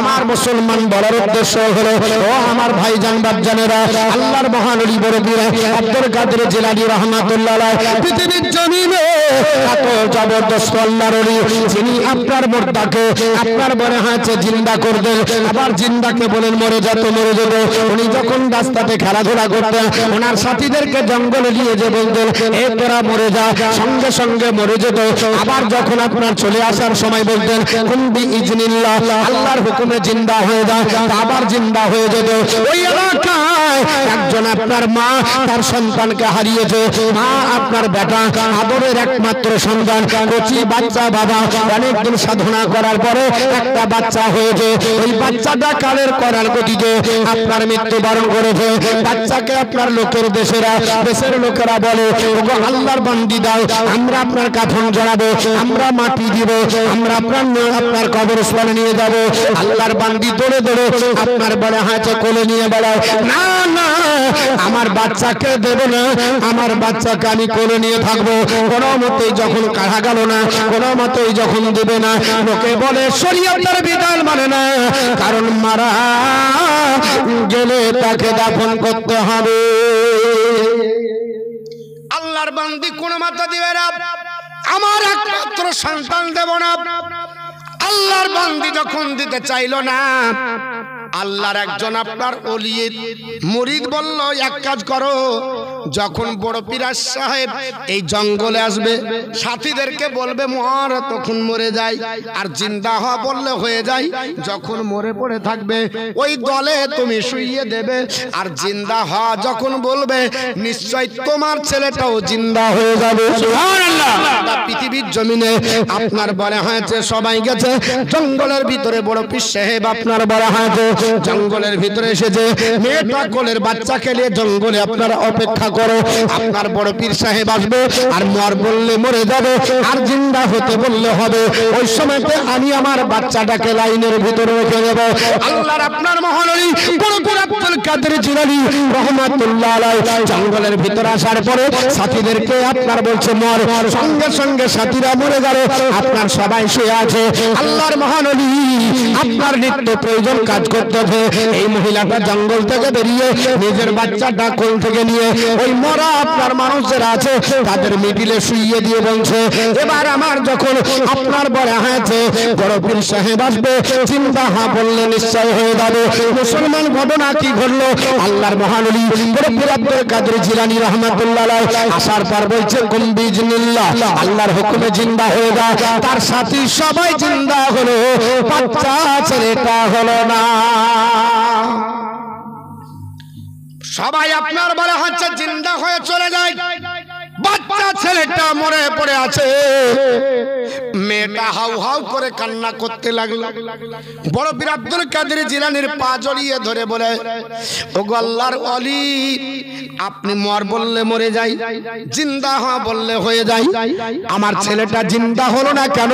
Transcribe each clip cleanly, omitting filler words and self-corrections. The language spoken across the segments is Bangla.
আমার মুসলমান বলার উদ্দেশ্য হলো, ও আমার ভাইজান বাপজানেরা, আল্লাহর মহান ওলি বড় পীর আব্দুল কাদের জিলানী রাহমাতুল্লাহ আলাইহি পৃথিবীর জমিনে এত জবরদস্ত আল্লাহর ওলি, যিনি আপনার মুর্দাকে আপনার মনে হয়েছে জিন্দা করবেন, আবার জিন্দাকে বলেন মরে যেত মরে যেত। উনি যখন রাস্তাতে খেলাধুলা করতেন, ওনার সাথীদেরকে জঙ্গলে নিয়ে যে বলতেন এ তোরা মরে যা, সঙ্গে সঙ্গে মরে যেত। আবার যখন আপনার চলে আসার সময় বলতেন কুন বিইজনিল্লাহ, আল্লাহর হুকুমে জিন্দা হয়ে যায়, আবার জিন্দা হয়ে যেত। ওই এলাকায় একজন আপনার মা তার সন্তানকে হারিয়েছে, মা আপনার বেটা আদরের একমাত্র সন্তান, কচি বাচ্চা, বাবা অনেকদিন সাধনা করার পরে একটা বাচ্চা হয়েছে। ওই বাচ্চাটা কালের করার গতিতে আপনার মৃত্যুবরণ করেছে। বাচ্চাকে আপনার লোকের দেশের লোকেরা বলে ওগো আল্লাহর বান্দি দাও, আমরা আপনার কাফন জড়াবো, আমরা মাটি দিব, আমরা আপনার কবরস্থানে নিয়ে যাব। আল্লাহর বান্দি দৌড়ে দৌড়ে আপনার বলে হাতে কোলে নিয়ে বেড়ায়, না না আমার বাচ্চাকে দেব না, আমার বাচ্চাকে আমি কোলে নিয়ে থাকবো। কোনো মতেই যখন কাঢ়া গেল না, কোনো মতেই যখন দেবে না, লোকে বলে শরীয়তের বিধান মানে না, কারণ মারা গেলে তাকে দাফন করতে হবে। আল্লাহর বান্দি কোনো মাথা দিবে না, আমার একমাত্র সন্তান দেব না। আল্লাহর বান্দি যখন দিতে চাইল না, আল্লাহর একজন আপনার ওলির মুরিদ বলল এক কাজ করো, যখন বড় পীর সাহেব এই জঙ্গলে আসবে সাথীদেরকে বলবে মর, তখন মরে যায়, আর জিন্দা হওয়া বললে হয়ে যায়। যখন মরে পড়ে থাকবে ওই দলে তুমি শুইয়ে দেবে, আর জিন্দা হওয়া যখন বলবে নিশ্চয় তোমার ছেলেটাও জিন্দা হয়ে যাবে। সুবহানাল্লাহ। পৃথিবীর জমিনে আপনার বলা হয়েছে সবাই গেছে জঙ্গলের ভিতরে, বড় পীর সাহেব আপনার বলা হয়েছে জঙ্গলের ভিতরে এসেছে, মেয়েটা কোলের বাচ্চাকে নিয়ে জঙ্গলে আপনারা অপেক্ষা করো, আপনার বড় পীর সাহেব আসবে, আর মর বললে মরে যাবে, আর জিন্দা হতে বললে হবে। ওই সময়তে আমি আমার বাচ্চাটাকে লাইনের ভিতরে রেখে দেব। আল্লাহর আপনার মহান ওলি বড় পীর আব্দুল কাদের জিলানী রাহমাতুল্লাহ আলাইহি জঙ্গলের ভিতরে আসার পরে সাথীদেরকে আপনার বলছে মর, সঙ্গে সঙ্গে সাথীরা মরে গেল, আপনার সবাই শুয়ে আছে। আল্লাহর মহান ওলি আপনার নিত্য প্রয়োজন কাজ করতে, এই মহিলাটা জঙ্গল থেকে বেরিয়ে নিজের বাচ্চাটা কোল থেকে নিয়ে ওই মরা আপনার মানুষ যারা আছে তাদের মিডিলে শুইয়ে দিয়ে বলছে এবার আমার যখন আপনার বলা হয়েছে বড় পীর সাহেব আসবে, চিন্তা বললে নিশ্চয় হয়ে যাবে। মুসলমান ঘটনা কি ঘটলো? আল্লাহর মহান ওলি বড় পীর আব্দুল কাদের জিলানী রাহমাতুল্লাহ আলাইহি আসার পর বলছে কুন বিইজনিল্লাহ, আল্লাহর হুকুমে জিন্দা হয়ে যা। তার সাথী সবাই জিন্দা হলো, বাচ্চা ছেলেটা হলো না। সবাই আপনার বলা হচ্ছে জিন্দা হয়ে চলে যায়, বাচ্চা ছেলেটা মরে পড়ে আছে। মেয়েটা হাউ হাউ করে কান্না করতে লাগলো। বড় পীর আব্দুল কাদের জিলানীর পা জড়িয়ে ধরে বলে ওগো আল্লাহর ওলি, আপনি মর বললে মরে যাই, জিন্দা হওয়া বললে হয়ে যায়, আমার ছেলেটা জিন্দা হলো না কেন?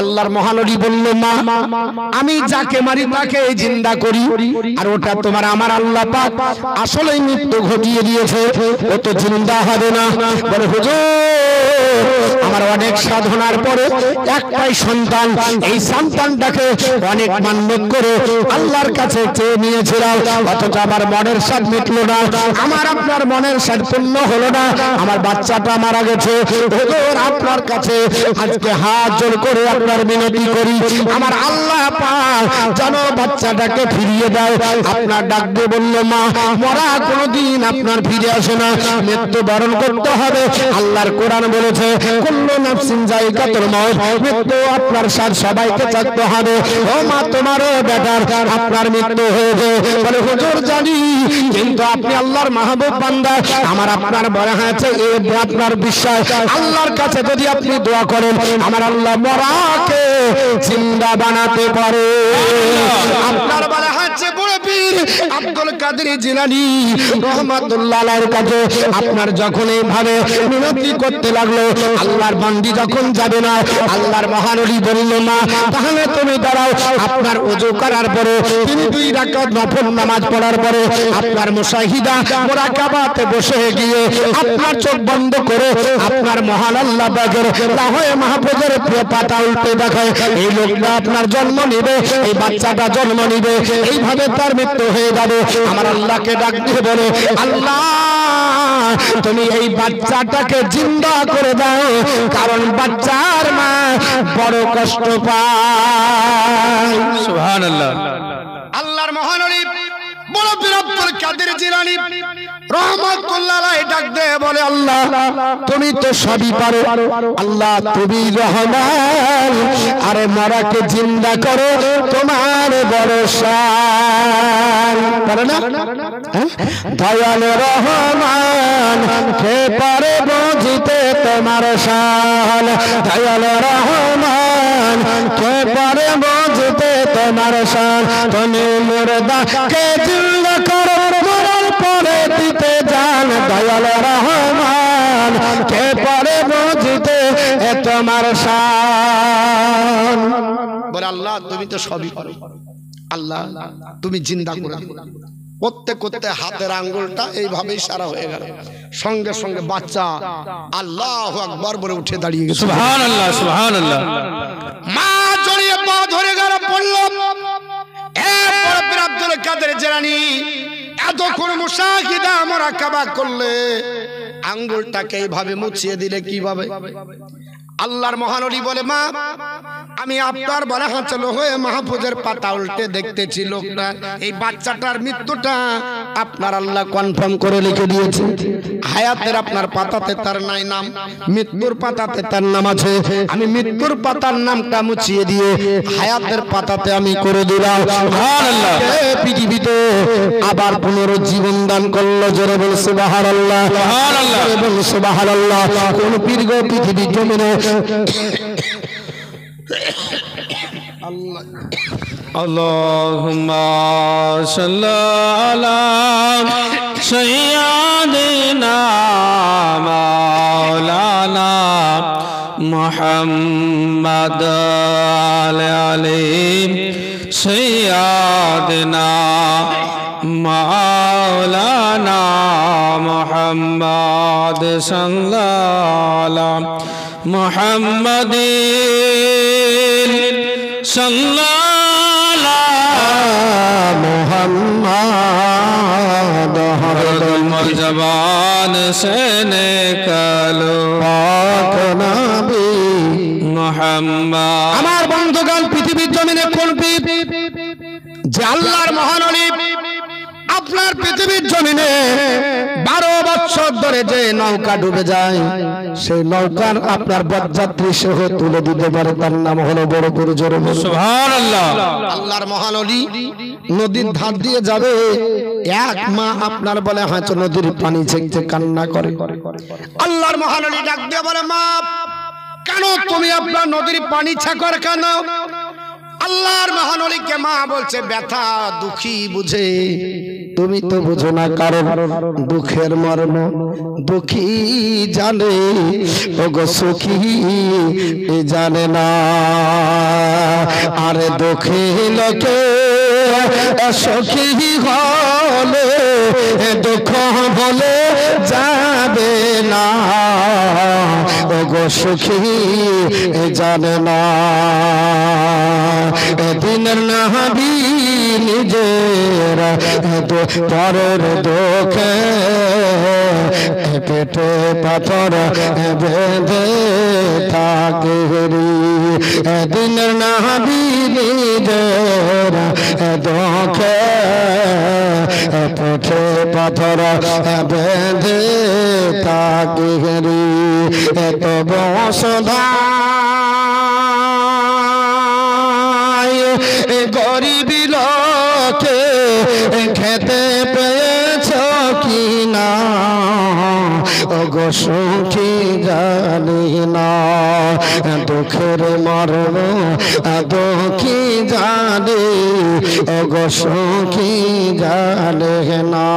আল্লাহর মহান ওলি বলল মা, আমি যাকে মারি তাকে জিন্দা করি, আর ওটা তোমার আমার আল্লাহ পাক আসলেই মৃত্যু ঘটিয়ে দিয়েছে, ও তো জিন্দা হবে না। বলে হুজুর, আমার অনেক সাধনার পরে একটাই সন্তান, এই সন্তানটাকে অনেক মান্যত করে আল্লাহর কাছে চেয়ে নিয়েছিলাম, অথচ আমার মনের স্বাদ মিটলো না, আমার আপনার মনের স্বাদ পূর্ণ হলো না, আমার বাচ্চাটা মারা গেছে। হুজুর, আপনার কাছে আজকে হাত জোড় করে আপনার মিনতি করি, আমার আল্লাহ পাক যেন বাচ্চাটাকে ফিরিয়ে দাও। আপনার ডাক দিয়ে বলল মা, মরা কোনোদিন আপনার ফিরে আসে না, মৃত্যু বরণ করতে হবে। আল্লাহর কোরআন বলেছে কুল্লু নাফসিন যায়কাতুল মাউত, মৃত্যু আপনার সাথে সবাইকে চাকতে হবে। ও মা, তোমারও বেটার আপনার মৃত্যু হয়েছে। বলে হুজুর জানি, কিন্তু আপনি আল্লাহর মাহবুব বান্দা, আমার আপনার বলা হয়েছে এই আপনার বিশ্বাস, আল্লাহর কাছে যদি আপনি দোয়া করেন আমার আল্লাহ মরাকে জিন্দা বানাতে পারে। আপনার বলা হয়েছে বড় পীর আব্দুল কাদের জিলানী রহমাতুল্লাহ আলাইহির কাছে আপনার যখন এইভাবে মিনতি করতে লাগলো, আল্লাহর বান্দি যখন যাবে না, আল্লাহর মহানবী বলল না তাহলে তুমি দাঁড়াও। আপনার ওযু করার পরে তিনি 2 রাকাত নফল নামাজ পড়ার পরে আপনার মুশাহিদা মুরাকাবাতে বসে গিয়ে আপনার চোখ বন্ধ করে আপনার মহান আল্লাহ পাকের লাহে মাহফুজের পাতা উল্টে দেখায় এই লোকটা আপনার জন্ম নিবে, এই বাচ্চাটা জন্ম নিবে, এইভাবে তার মৃত্যু হয়ে যাবে। আমার আল্লাহকে ডাক দিয়ে বলে, আল্লাহ তুমি এই বাচ্চাটাকে জিন্দা করে দাও, কারণ বাচ্চার মা বড় কষ্ট পায়। সুবহানাল্লাহ। আল্লাহর মহানবী বড় পীর আব্দুল কাদের জিলানী রহমাতুল্লাহ আলাইহি ডাক দিয়ে বলে, আল্লাহ তুমি তো সবই পারো, আল্লাহ তুমি রহমান, আরে মরাকে জিন্দা করো তোমার বড় শান। পারে না? দয়াল রহমান কে পারে বুঝিতে তোমার শান, দয়াল রহমান কে পারে বুঝিতে তোমার শান। তুমি মুর্দাকে জিন্দা করো মরার পরে দিতে জান, দয়াল রহমান কে পারে বুঝিতে তোমার শান। বলে আল্লাহ তুমি তো সবই পারো, আল্লাহ তুমি জিন্দা করে দিও। করতে করতে হাতের আঙ্গুলটা এইভাবে ইশারা হয়ে গেল, সঙ্গে সঙ্গে বাচ্চা আল্লাহু আকবার বলে উঠে দাঁড়িয়ে গেছে। সুবহানাল্লাহ সুবহানাল্লাহ। মা জড়িয়ে পা ধরে গেল পড়ল। এরপর পীর আব্দুল কাদের জিলানী এতক্ষণ মুশাহিদা মুরাকাবা করলে আঙ্গুলটাকে এইভাবে মুছিয়ে দিলে কিভাবে? আল্লাহর মহানবী বলে, মা আমি আপনার বলা হাঁচলো হয়ে মাহফুজের পাতা উল্টে দেখতেছি লোকটা এই বাচ্চাটার মৃত্যুটা আপনার আল্লাহ কনফার্ম করে লিখে দিয়েছে। হায়াতের আপনার পাতাতে তার নাই নাম, মৃত্যুর পাতাতে তার নাম আছে। আমি মৃত্যুর পাতার নামটা মুছিয়ে দিয়ে হায়াতের পাতাতে আমি করে দিলাম। সুবহানাল্লাহ। পৃথিবীতে আবার পুনরুজ্জীবন দান করলো। জোরে বল সুবহানাল্লাহ। সুবহানাল্লাহ। জোরে বল সুবহানাল্লাহ। কোন পীর গো পৃথিবীর জমিনে আল্লাহুম্মা সাল্লি আলা সাইয়্যিদিনা মাওলানা মুহাম্মাদ আলাইহি সাইয়্যিদিনা মাওলানা মুহাম্মাদ সাল্লাল্লাহু মুহাম্মাদিন সাল্লাল্লাহু মুহাম্মাদ হরদম জবান সে নিকলো পাক নবী মুহাম্মদ। আমার বন্ধুগণ, পৃথিবীর জমিনে কোন পীর যে আল্লাহর মহানবী আপনার পৃথিবীর জমিনে 12 বছর ধরে যে নৌকা ডুবে যায় সেই নৌকার আপনার বরযাত্রী সহ তুলে দিতে পারে, তার নাম হলো বড় বড় জোরে সুবহানাল্লাহ। আল্লাহর মহানবী নদীর ধার দিয়ে যাবে, এক মা আপনার বলে হাঁচো নদীর পানি ছেঁকতে কান্না করে। আল্লাহর মহানবী ডাক দিয়ে বলে, মা কেন তুমি আপনার নদীর পানি ছেঁকর কেন? আল্লাহর মহানবীকে মা বলছে, ব্যথা দুঃখী বুঝে, তুমি তো বুঝো না, কারণ দুঃখের মর্ম দুঃখী জানে, ওগো সুখী জানে না। আরে দুঃখী লোকে সুখী হলে দুঃখ বলে যাবে না, ওগো সুখী জানে না। দিনের নাহাবি নিজের পরের দুঃখে পেটে পাথর বেঁধে থাকে। দিনের নাহাবি নিজের দুঃখে পেটে পাথর বেঁধে থাকে। এত বসধা গরিবী লোকে খেতে পেয়েছ কি না, ওগো সুখী জানি না দুঃখের মরণ দুঃখী জানে ওগো সুখী জানে না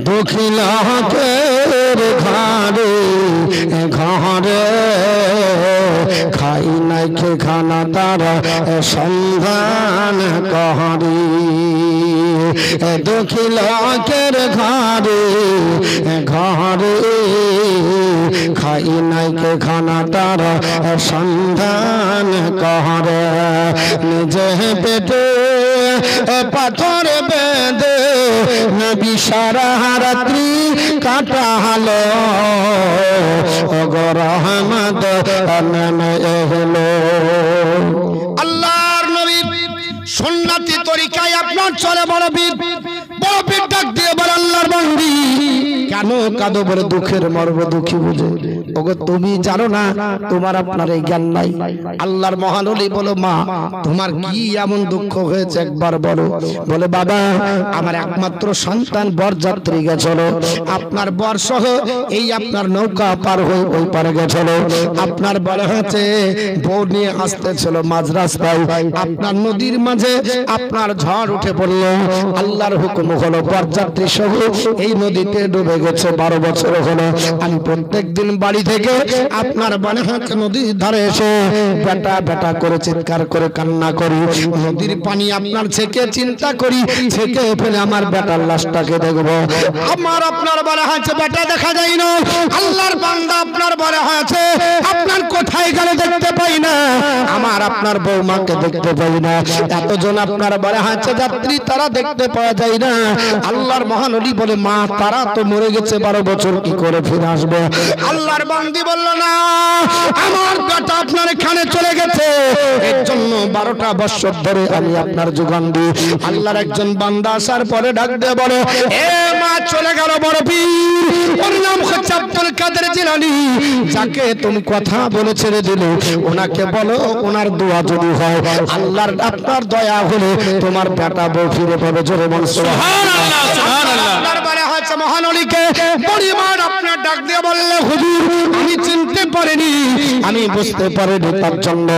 দুঃখী লোকের ঘরে ঘরে খাই নাই খে খানা তারা সন্ধান করি দুঃখী লোকের ঘরে ঘরে খাই নাই খে খানা তারা সন্ধান করে নিজে পেটে পাথর বেঁধে বিশারা রাত্রি কাটালো ওগো রহমত নেমে এলো আল্লাহর নবী সুন্নতি তরিকায় আপনার চলে বড় বীর ডাক দিয়ে বলে আল্লাহর বান্দি কেন কাঁদো বলে দুঃখের মর্ম দুঃখী বুঝে ওগো তুমি জানো না তোমার আপনার এই জ্ঞান নাই আল্লাহর মহান ওলি বলো মা তোমার কি এমন দুঃখ হয়েছে একবার বলো বলে বাবা আমার একমাত্র সন্তান বরযাত্রী গেছিল আপনার বর সহ এই আপনার নৌকা পার হয়ে ওই পারে গেছিল আপনার বলে হচ্ছে বউ নিয়ে আসতেছিল মাঝ রাস্তায় আপনার নদীর মাঝে আপনার ঝড় উঠে পড়ল আল্লাহর হুকুম হলো বরযাত্রী সহ এই নদীতে ডুবে গেছে 12 বছর হলো আমি প্রত্যেকদিন বাড়ি থেকে আপনার বলে হচ্ছে নদীর ধারে এসে বেটা বেটা করে চিৎকার করে কান্না করি নদীর পানি আপনার ছেকে চিন্তা করি ছেকে ফেলে আমার বেটার লাশটাকে দেখবো আমার আপনার বলা হয়েছে বেটা দেখা যায় না আল্লাহর বান্দা আপনার বলা হয়েছে আপনার কোথায় গেলে দেখতে পাই না আমার আপনার বৌমাকে দেখতে পাই না এতজন আপনার বলা হয়েছে যাত্রী তারা দেখতে পাওয়া যায় না আল্লাহর মহান ওলি বলে মা তারা তো মরে গেছে 12 বছর কি করে ফিরে আসবে আল্লাহর বান্দি বলল না আমার বেটা আপনার এখানে চলে গেছে এর জন্য 12টা বছর ধরে আমি আপনার যোগান দিই আল্লাহর একজন বান্দা আসার পরে ডাক দিয়ে বলে এ মা চলে গেল বড় পীর ওর নাম হচ্ছে আব্দুল কাদের জিলানী যাকে তুমি কথা বলে ছেড়ে দিলে ওনাকে বলো ওনার দোয়া যদি হয় আল্লাহর আপনার দয়া হলে তোমার বেটা বউ ফিরে পাবে জোরে বল সুবহানাল্লাহ সুবহানাল্লাহ আপনার বলা হয়েছে মহান ওলিকে পরিবার আপনার ডাক দিয়ে বললে হুজুর আমি চিনতে পারিনি আমি বুঝতে পারিনি তার জন্য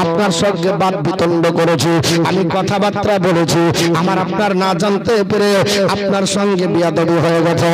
আপনার সঙ্গে বাদ বিতণ্ড করেছি আমি কথাবার্তা বলেছি আমার আপনার না জানতে পেরে আপনার সঙ্গে বিয়াদবি হয়ে গেছে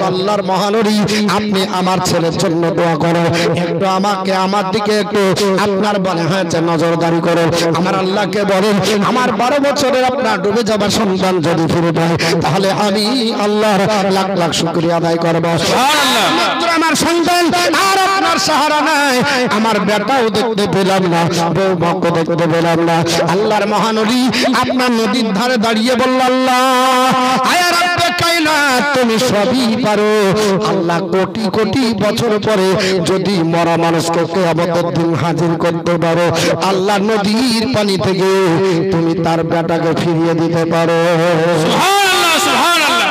আল্লাহর মহান ওলি আপনি আমার ছেলের জন্য দোয়া করো একটু আমাকে আমার দিকে একটু আপনার বলে হয়েছে নজরদারি করো আমার আল্লাহকে বলেন আমার 12 বছরের আপনার ডুবে যাবার সন্তান যদি ফিরে পায় তাহলে আমি আল্লাহর লাখ লাখ শুকরিয়া আদায় করব সুবহানাল্লাহ মাত্র আমার সন্তান আর আপনার সাহারা নাই আমার বেটাও দেখতে পেলাম না বউমাকে দেখতে পেলাম না আল্লাহর মহান ওলি আপনার নদীর ধারে দাঁড়িয়ে বলল আল্লাহ আয়া রাব্বে কায়নাত তুমি সবই পারো আল্লাহ কোটি কোটি বছর পরে যদি মরা মানুষকে কিয়ামতের দিন হাজির করতে পারো আল্লাহ নদীর পানি থেকে তুমি তার বেটাকে ফিরিয়ে দিতে পারো সুবহানাল্লাহ সুবহানাল্লাহ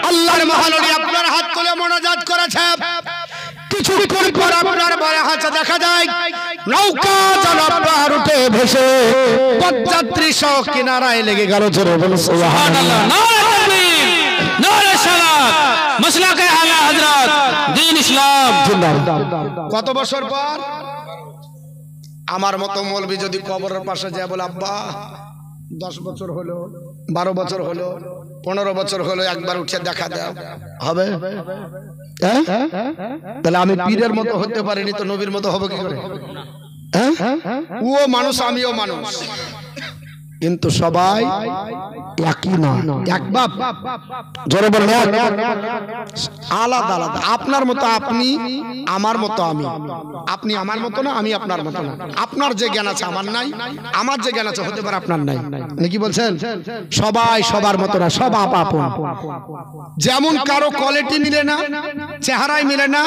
আল্লাহর মহান ওলি আপনার হাত তুলে মোনাজাত করেছে কিছুক্ষণ পর আপনার বলা হয়েছে দেখা যায় নৌকা যেন আপনার উঠে ভেসে পথযাত্রী সহ কিনারায় লেগে গেল জোরে বলুন সুবহানাল্লাহ নারে তাকবীর নারে সালাত মাসলাকে আলা হযরত দ্বীন ইসলাম জিন্দাবাদ কত বছর পর আমার মতো মৌলবি যদি কবরের পাশে যায় বলে আব্বা 10 বছর হলো 12 বছর হলো 15 বছর হলো একবার উঠে দেখা দাও হবে তাহলে আমি পীরের মতো হতে পারিনি তো নবীর মতো হবে কি করে ও মানুষ আমিও মানুষ কিন্তু সবাই একই না এক বাপ জোরে বলেন আলাদা আলাদা আপনার মতো আপনি আমার মতো আমি আপনি আমার মতো না আমি আপনার মতো না আপনার যে জ্ঞান আছে আমার নাই আমার যে জ্ঞান আছে হতে পারে আপনার নাই নাকি বলছেন সবাই সবার মতো না সব আপন যেমন কারো কোয়ালিটি মিলে না চেহারায় মিলে না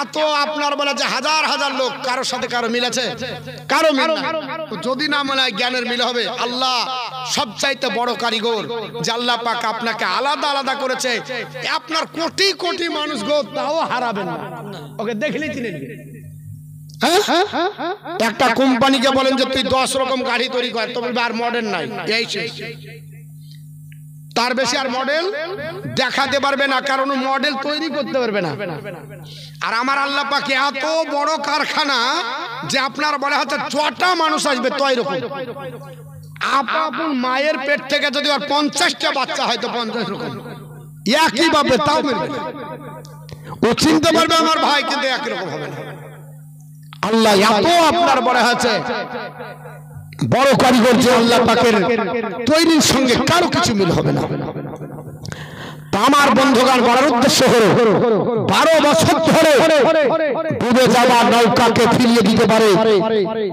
এত আপনার বলে যে হাজার হাজার লোক কারোর সাথে কারো মিলেছে কারো মিলে না যদি না মনে হয় জ্ঞানের মিল হবে আল্লাহ সবচাইতে বড় কারিগর যে আল্লাহ পাক আপনাকে আলাদা আলাদা করেছে আপনার কোটি কোটি মানুষ গো তাও হারাবেন না ওকে দেখলেই চিনে নেবেন একটা কোম্পানিকে বলেন যে তুই 10 রকম গাড়ি তৈরি কর তবে আর মডার্ন নাই এই শেষ তার বেশি আর মডেল দেখাতে পারবে না, কারণ মডেল তৈরি করতে পারবে না। আর আমার আল্লাহ পাক এত বড় কারখানা যে আপনার বলে হচ্ছে 6টা মানুষ আসবে তো এরকম। আপন মায়ের পেট থেকে যদি আর 50টা বাচ্চা হয় তো 50 রকম একই ভাবে তাও মিলবে না। ও চিনতে পারবে আমার ভাই, কিন্তু একই রকম হবে না। আল্লাহ এত আপনার বলে হচ্ছে বড় কারিগর যে আল্লাহ পাকের তৈরির সঙ্গে কারো কিছু মিল হবে না। আমার বন্ধুগণ বলার উদ্দেশ্য হলো 12 বছর ধরে ডুবে যাওয়া নৌকাকে ফিরিয়ে দিতে পারে,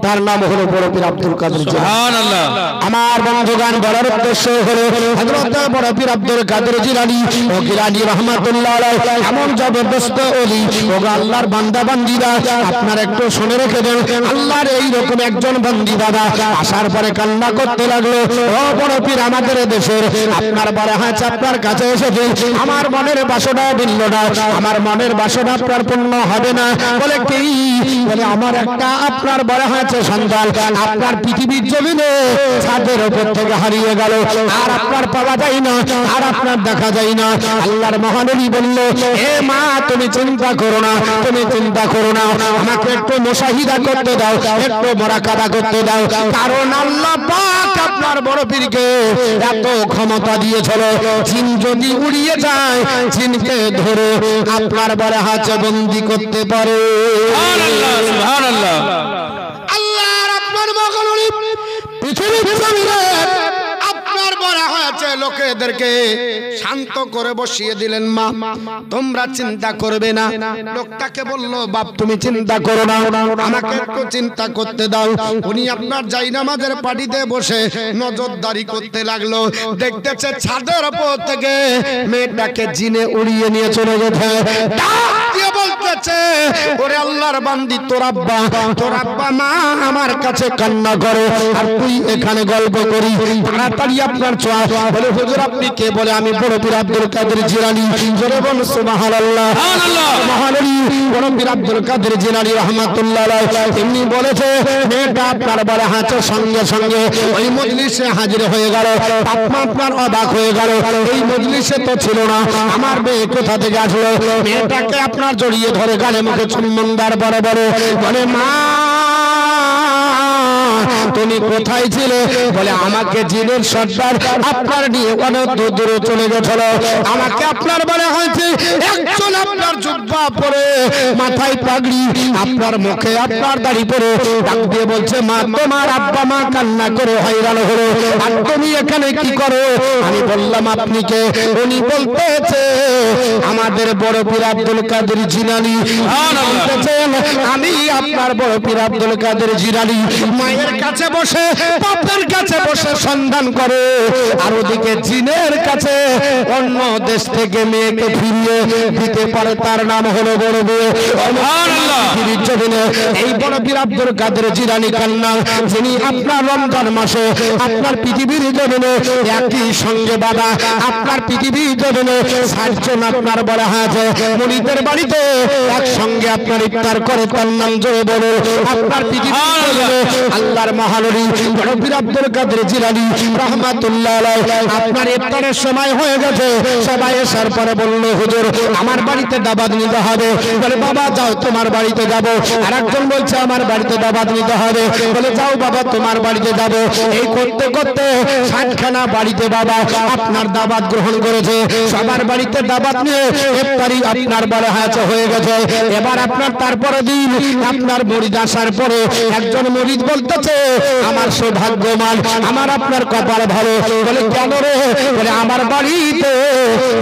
তার নাম হলো বড় পীর আব্দুল কাদের জিলানী। সুবহানাল্লাহ। আমার বন্ধুগণ বলার উদ্দেশ্য হলো হযরত বড় পীর আব্দুল কাদের জিলানী ও গিলানী রাহমাতুল্লাহ আলাইহি এমন জবরদস্ত ওলি ও আল্লাহর বান্দা বান্দীরা, আপনারা একটু শুনে রেখে দেন। আল্লাহর এই রকম একজন বান্দী বাবা আসার পরে কান্না করতে লাগলো, ও বড় পীর আমাদের দেশের আপনার বড় হাত আপনার কাছে এসেছে, আমার মনের বাসনা ভিন্ন না, আমার মনের বাসনা আপনার পূর্ণ হবে না। বলে কি? বলে আমার একটা আপনার বড় হয়েছে সন্তান আপনার পৃথিবীর জমিনে ছাদের উপর থেকে হারিয়ে গেল, আর আপনার পাওয়া যায় না, আর আপনার দেখা যায় না। আল্লাহর মহানবী বলল, হে মা তুমি চিন্তা করো না, তুমি চিন্তা করো না, আমাকে একটু মুশাহিদা করতে দাও, একটু মুরাকাবা করতে দাও, কারণ আল্লাহ পাক আপনার বড় পীরকে এত ক্ষমতা দিয়েছিল, জিন যদি উড়িয়ে যায় জিনকে ধরে আপনার বড় হাতে বন্দী করতে পারে। সুবহানাল্লাহ, সুবহানাল্লাহ। আল্লাহর আপনার মগনলি পৃথিবীর জমিনে আপনার বড় হয়েছে লোকেদেরকে শান্ত করে বসিয়ে দিলেন। মা তোমরা চিন্তা করবে না। লোকটাকে বললো, বাপ তুমি চিন্তা করো না, আমাকে একটু চিন্তা করতে দাও। উনি আপনার জায়নামাজের পাটিতে বসে নজরদারি করতে লাগলো, দেখতেছে ছাদের উপর থেকে মেয়েটাকে জিনে উড়িয়ে নিয়ে চলে গেছে। ডাক দিয়ে বলতেছে, ওরে আল্লাহর বান্দি তোর আব্বা মা আমার কাছে কান্না করে, আর তুই এখানে গল্প করি, তাড়াতাড়ি আপনার ছোঁয়া। বলে হুজুর আপনি কে? বলে আমি বড় পীর আব্দুল কাদের জিলানী। জোরে বল সুবহানাল্লাহ। মহানবী বড় পীর আব্দুল কাদের জিলানী রাহমাতুল্লাহ আলাইহি তিনি বলেছে, মেয়েটা আপনার বলে হাঁচের সঙ্গে সঙ্গে ওই মজলিসে হাজির হয়ে গেল। আপনা আপনার অবাক হয়ে গেল, এই মজলিসে তো ছিল না, আমার মেয়ে কোথা থেকে আসলো? মেয়েটাকে আপনার জড়িয়ে ধরে গালে মুখে চুম্বনদার বড় বড় বলে, মা তুমি কোথায় ছিলে? বলে আমাকে জিনের সর্দার আপনার নিয়ে অনেক দূরে চলে গেছিল, আমাকে আপনার বলে হয়েছে একজন আপনার জুব্বা পরে মাথায় পাগড়ি, আপনার মুখে আপনার দাড়ি পরে ডাক দিয়ে বলছে, মা তোমার আব্বা মা কান্না করে হয়রান হলো, আর তুমি এখানে কি করো? আমি বললাম আপনি কে? উনি বলতেছে আমাদের বড় পীর আব্দুল কাদের জিলানী। বলতেছেন আমি আপনার বড় পীর আব্দুল কাদের জিলানী মায়ের কাছে বসে বাপের কাছে বসে সন্ধান করে, আর ওদিকে জিনের কাছে অন্য দেশ থেকে মেয়েকে ফিরিয়ে দিতে পারে, তার নাম হলো বড় পীর। সুবহানাল্লাহ। এই বড় পীর আব্দুল কাদের জিলানী কান্না, যিনি আপনার রমজান মাসে আপনার পৃথিবীর জমিনে একই সঙ্গে বাবা আপনার পৃথিবীর জমিনে 60 জন আপনার বলা হয়েছে মুরিদের বাড়িতে একসঙ্গে আপনার ইফতার করে, তার নাম জোরে বলো আপনার পৃথিবীর জমিনে আল্লাহর মহানবী বড় পীর আব্দুল কাদের জিলানী রাহমাতুল্লাহ আলাইহি আপনার ইফতারের সময় হয়ে গেছে। সবাই আসার পরে বলল, হুজুর আমার বাড়িতে দাওয়াত নিতে হবে। বলে বাবা যাও তোমার বাড়িতে যাব। আরেকজন বলছে আমার বাড়িতে দাওয়াত নিতে হবে। বলে যাও বাবা তোমার বাড়িতে যাব। এই করতে করতে 60খানা বাড়িতে বাবা আপনার দাওয়াত গ্রহণ করেছে। সবার বাড়িতে দাওয়াত নিয়ে ইফতারি আপনার বলা হয়ে গেছে। এবার আপনার তারপরে দিন আপনার মুরিদ আসার পরে একজন মুরিদ বলতেছে, আমার সৌভাগ্যমান, আমার আপনার কপাল ভালো। বলে কেন রে? বলে আমার বাড়িতে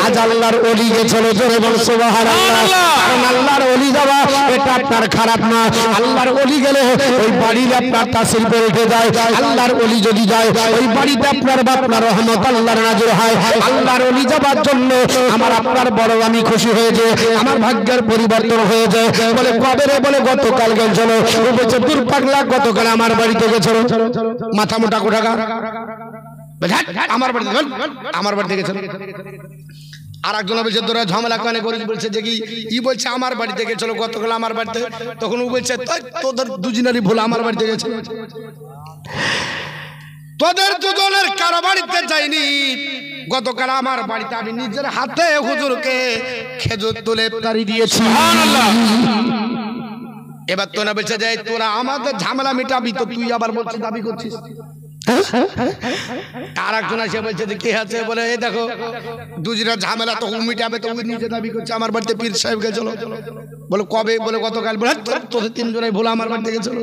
আজ আল্লাহর ওলি গেছিল। জোরে বল সুবহানাল্লাহ। কারণ আল্লাহর ওলি যাওয়া এটা আপনার খারাপ না। আল্লাহর ওলি গেলে ওই বাড়ির আপনার তাসির বেড়ে যায়। আল্লাহর ওলি যদি যায় ওই বাড়িতে আপনার বাপনার রহমত আল্লাহর নাজিল হয়। আল্লাহর ওলি যাবার জন্য আমার আপনার বড় আমি খুশি হয়েছে, আমার ভাগ্যের পরিবর্তন হয়েছে। বলে কবে রে? বলে গতকাল গেছিল। ও বলছে দূর পাগলা, গতকাল আমার বাড়িতে গেছিল। মাথা মোটা কোটাকার আমার বাড়িতে, আমার বাড়িতে গেছিল। আর একজন বলছে তোরা ঝামেলা কানে করিস, বলছে যে কি ই বলছে আমার বাড়িতে গেছিল গতকাল আমার বাড়িতে। তখন ও বলছে তোদের দুজনেরই ভুল, আমার বাড়িতে গেছিল। তোদের দুজনের কারো বাড়িতে যাইনি, গতকাল আমার বাড়িতে আমি নিজের হাতে হুজুরকে খেজুর তুলে ইফতারি দিয়েছি। সুবহানাল্লাহ। এবার তোরা বেঁচে যায়, তোরা আমাদের ঝামেলা মিটাবি, তো তুই আবার বলছিস দাবি করছিস। আর একজন এসে বলছে যে কি আছে, বলে এই দেখো দুজনের ঝামেলা তো ও মিটাবে, তো ও নিজে দাবি করছে আমার বাড়িতে পীর সাহেব গেছিল। বলে কবে, বলে গতকাল। বলে তোদের তিনজনের ভুল আমার বাড়িতে গেছিল।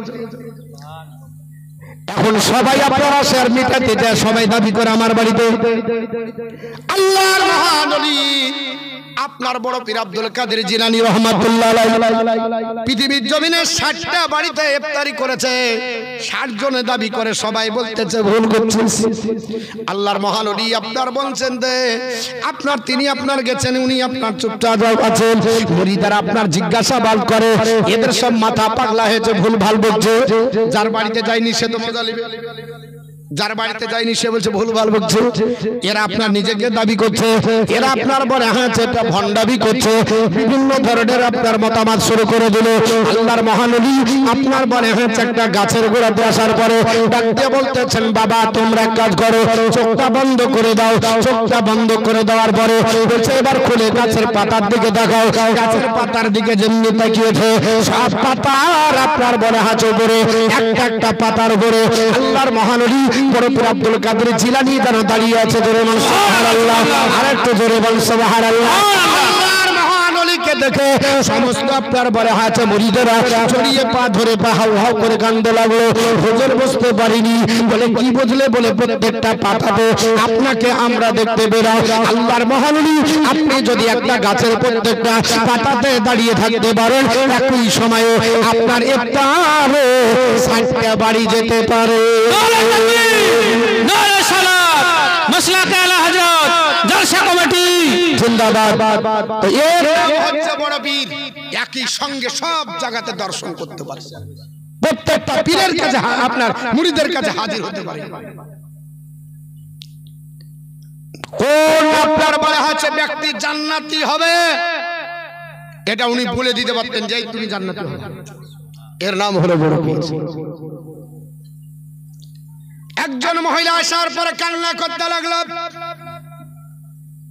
এখন সবাই আপনারা শেয়ার মিটাতে যায়, সবাই দাবি করে আমার বাড়িতে। আল্লাহর মহান ওলি আপনার বড় পীর আব্দুল কাদের জিলানী রহমাতুল্লাহ আলাইহি পৃথিবীর জমিনে 60টা বাড়িতে ইফতারি করেছে, 60 জনে দাবি করে, সবাই বলতেছে ভুল করছিস। আল্লাহর মহান ওলি আপনার বলছেন যে আপনার তিনি আপনার গেছেন, উনি আপনার চুপচাপ আছেন। মুরিদারা আপনার জিজ্ঞাসাবাদ করে, এদের সব মাথা পাগলা হয়েছে, ভুল ভাল বলছে। যার বাড়িতে যায়নি সে তো মজা নেবে, যার বাড়িতে যায়নি সে বলছে ভুল ভাল বলছে। এরা আপনার নিজেকে দাবি করছে, এরা আপনার বলে হ্যাঁ এটা ভণ্ডামি করছে, বিভিন্ন ধরনের আপনার মতামত শুরু করে দিল। আল্লাহর মহানবী আপনার বলে হ্যাঁ একটা গাছের গোড়াতে আসার পরে ডাকতে বলতেছেন, বাবা তোমরা এক কাজ করো, চোখটা বন্ধ করে দাও। চোখটা বন্ধ করে দেওয়ার পরে বলছে এবার খুলে গাছের পাতার দিকে দেখাও। গাছের পাতার দিকে যেমনি তাকিয়েছে, সব পাতার আপনার বলে হাঁচো করে একটা একটা পাতার উপরে আল্লাহর মহানবী বড় পীর আব্দুল কাদের জিলানী যেন দাঁড়িয়ে আছে। জোরে বল সুবহানাল্লাহ, আরেকটু জোরে বল সুবহানাল্লাহ। আল্লাহর মহান ওলিকে দেখে সমস্ত আপনার বলে হাতে মুরিদেরা জড়িয়ে পা ধরে পা হাউ হাউ করে কান্দতে লাগলো। হুজুর বুঝতে পারিনি। বলে কি বুঝলে? বলে প্রত্যেকটা পাতাতে আপনাকে আমরা দেখতে বেরাই। আল্লাহর মহান ওলি আপনি যদি একটা গাছের প্রত্যেকটা পাতাতে দাঁড়িয়ে থাকতে পারেন, একই সময়ে আপনার ইফতারে 60টা বাড়ি যেতে পারে। নারে সালাত, মাসলাকে আলা হযরত, জলসা কমিটি জিন্দাবাদ। তো এর হচ্ছে বড় পীর, একই সঙ্গে সব জায়গাতে দর্শন করতে পারে, প্রত্যেকটা পীরের কাছে আপনার মুরিদের কাছে হাজির হতে পারে। কোন আপনার বলে আছে ব্যক্তি জান্নাতি হবে, এটা উনি বলে দিতে পারতেন যে তুমি জান্নাতি হবে, এর নাম হলো বড় পীর। একজন মহিলা আসার পরে কান্না করতে লাগলো,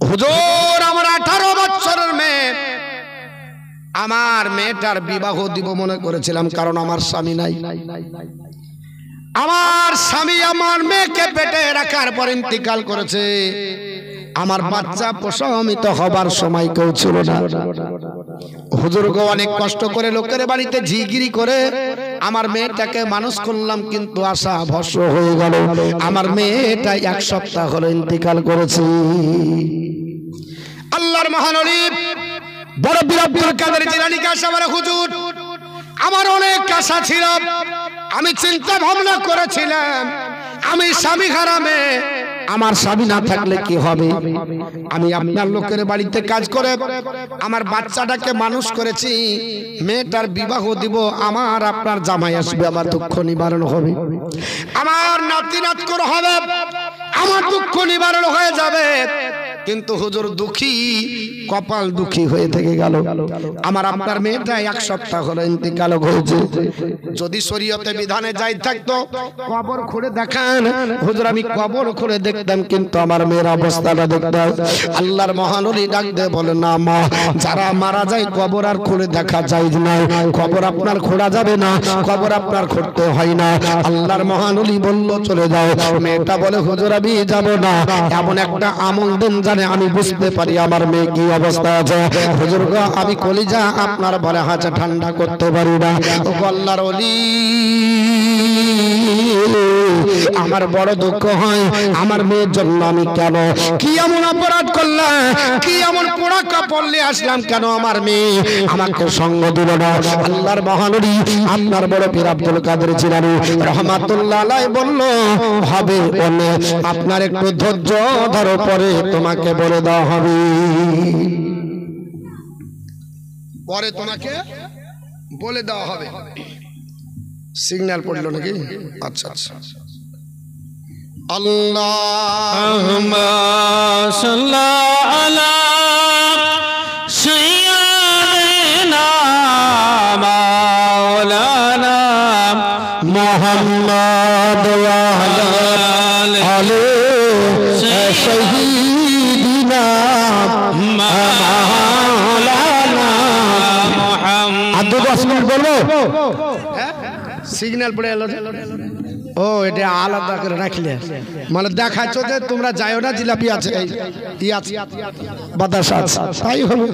হুজুর আমার 18 বছরের মেয়ে, আমার মেয়েটার বিবাহ দিব মনে করেছিলাম, কারণ আমার স্বামী নাই। আমার স্বামী আমার মেয়েকে পেটে রাখার পর ইন্তিকাল করেছে, আমার বাচ্চা প্রসবিত হবার সময় কেউ ছিল না। হুজুরকে অনেক কষ্ট করে লোকের বাড়িতে ঝিগিরি করে আমার মেয়েটাকে মানুষ করলাম, কিন্তু আশা ভস্ম হয়ে গেল। আমার মেয়েটা 1 সপ্তাহ হলো ইন্তিকাল করেছে। আল্লাহর মহান ওলি বড় পীর আব্দুল কাদের জিলানীকে আসা বলে, হুজুর আমার অনেক আশা ছিল, আমি চিন্তা ভাবনা করেছিলাম আমি স্বামী হারামে, আমার স্বামী না থাকলে কি হবে, আমি আপনার লোকের বাড়িতে কাজ করে আমার বাচ্চাটাকে মানুষ করেছি, মেয়েটার বিবাহ দিব, আমার আপনার জামাই আসবে, আমার দুঃখ নিবারণ হবে, আমার নাতি নাতকুর হবে, আমার দুঃখ নিবারণ হয়ে যাবে। কিন্তু হুজুর দুঃখী কপাল দুঃখী হয়ে থেকে গেল, আমার আপনার মেয়েটা 1 সপ্তাহ হলো ইন্তিকাল হয়েছে। যদি শরীয়তে বিধানে যাই থাকতো কবর খুঁড়ে দেখান, হুজুর আমি কবর খুঁড়ে দেখতাম, কিন্তু আমার মেয়ের অবস্থাটা দেখতাম। আল্লাহর মহান ওলি ডাক দিয়ে বলে, না মা, যারা মারা যায় কবর আর খুঁড়ে দেখা যায় না, কবর আপনার খোঁড়া যাবে না, কবর আপনার খুঁড়তে হয় না। আল্লাহর মহান ওলি বলল চলে যাও। মেয়েটা বলে, হুজুর আমি যাব না, এমন একটা আমল দেন জানে আমি বুঝতে পারি আমার মেয়ে কি অবস্থা আছে। হুজুর গো আমি কলিজা আপনার বলে হাঁচা ঠান্ডা করতে পারি না। ও আল্লাহর ওলি আমার বড় দুঃখ হয়, আমার মেয়ের জন্য আমি কেন কি এমন অপরাধ করলাম, কি এমন পোড়া কাপড় নিয়ে আসলাম, কেন আমার মেয়ে আমাকে সঙ্গ দিল না। আল্লাহর মহান ওলি আপনার বড় পীর আব্দুল কাদের জিলানী রহমাতুল্লাহ আলাইহি বলল, হবে অনেক, আপনার একটু ধৈর্য ধরো, পরে তোমাকে বলে দেওয়া হবে, পরে তোমাকে বলে দেওয়া হবে। সিগন্যাল পড়লো নাকি? আচ্ছা আচ্ছা। আল্লাহুম্মা সাল্লি আলা সাইয়্যিদিনা মাওলানা মুহাম্মদ ওয়া আলা আলে শহীদিনা মাওলানা আর 10 মিনিট বলবো সিগন্যাল পড়ে এলো ও এটা আলাদা করে রাখলে মানে দেখাচ্ছ যে তোমরা যাও না জিলাপি আছে ই আছে বাতাসা আছে তাই হবে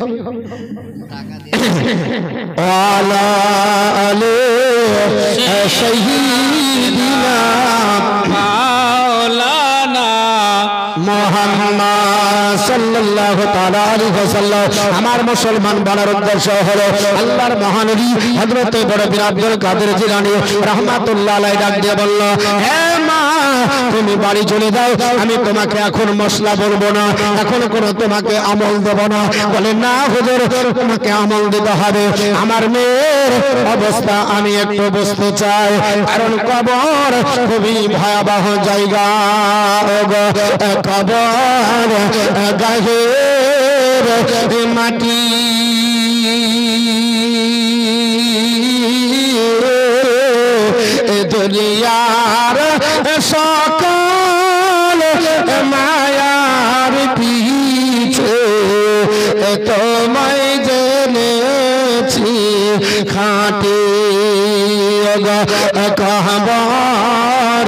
আলা আলে শহীদিনা মাওলানা মুহাম্মদ সাল্লাল্লাহু তাআলা আলাইহি ওয়াসাল্লাম আমার মুসলমান বানার উদ্দেশ্য হলো আল্লাহর মহানবী হযরত বড় পীর আব্দুল কাদের জিলানী রাহমাতুল্লাহ আলাইহি ডাক দিয়ে বলল হে মা তুমি বাড়ি চলে যাও আমি তোমাকে এখন মশলা বলবো না এখন কোনো তোমাকে আমল দেব না বলে না হুজুর তোমাকে আমল দিতে হবে আমার মেয়ের অবস্থা আমি একটু বুঝতে চাই কারণ কবর খুবই ভয়াবহ জায়গা কবর গাহের মাটি দুনিয়ার সকল মায়ার পিছে তোমায় জেনেছি খাটে কবর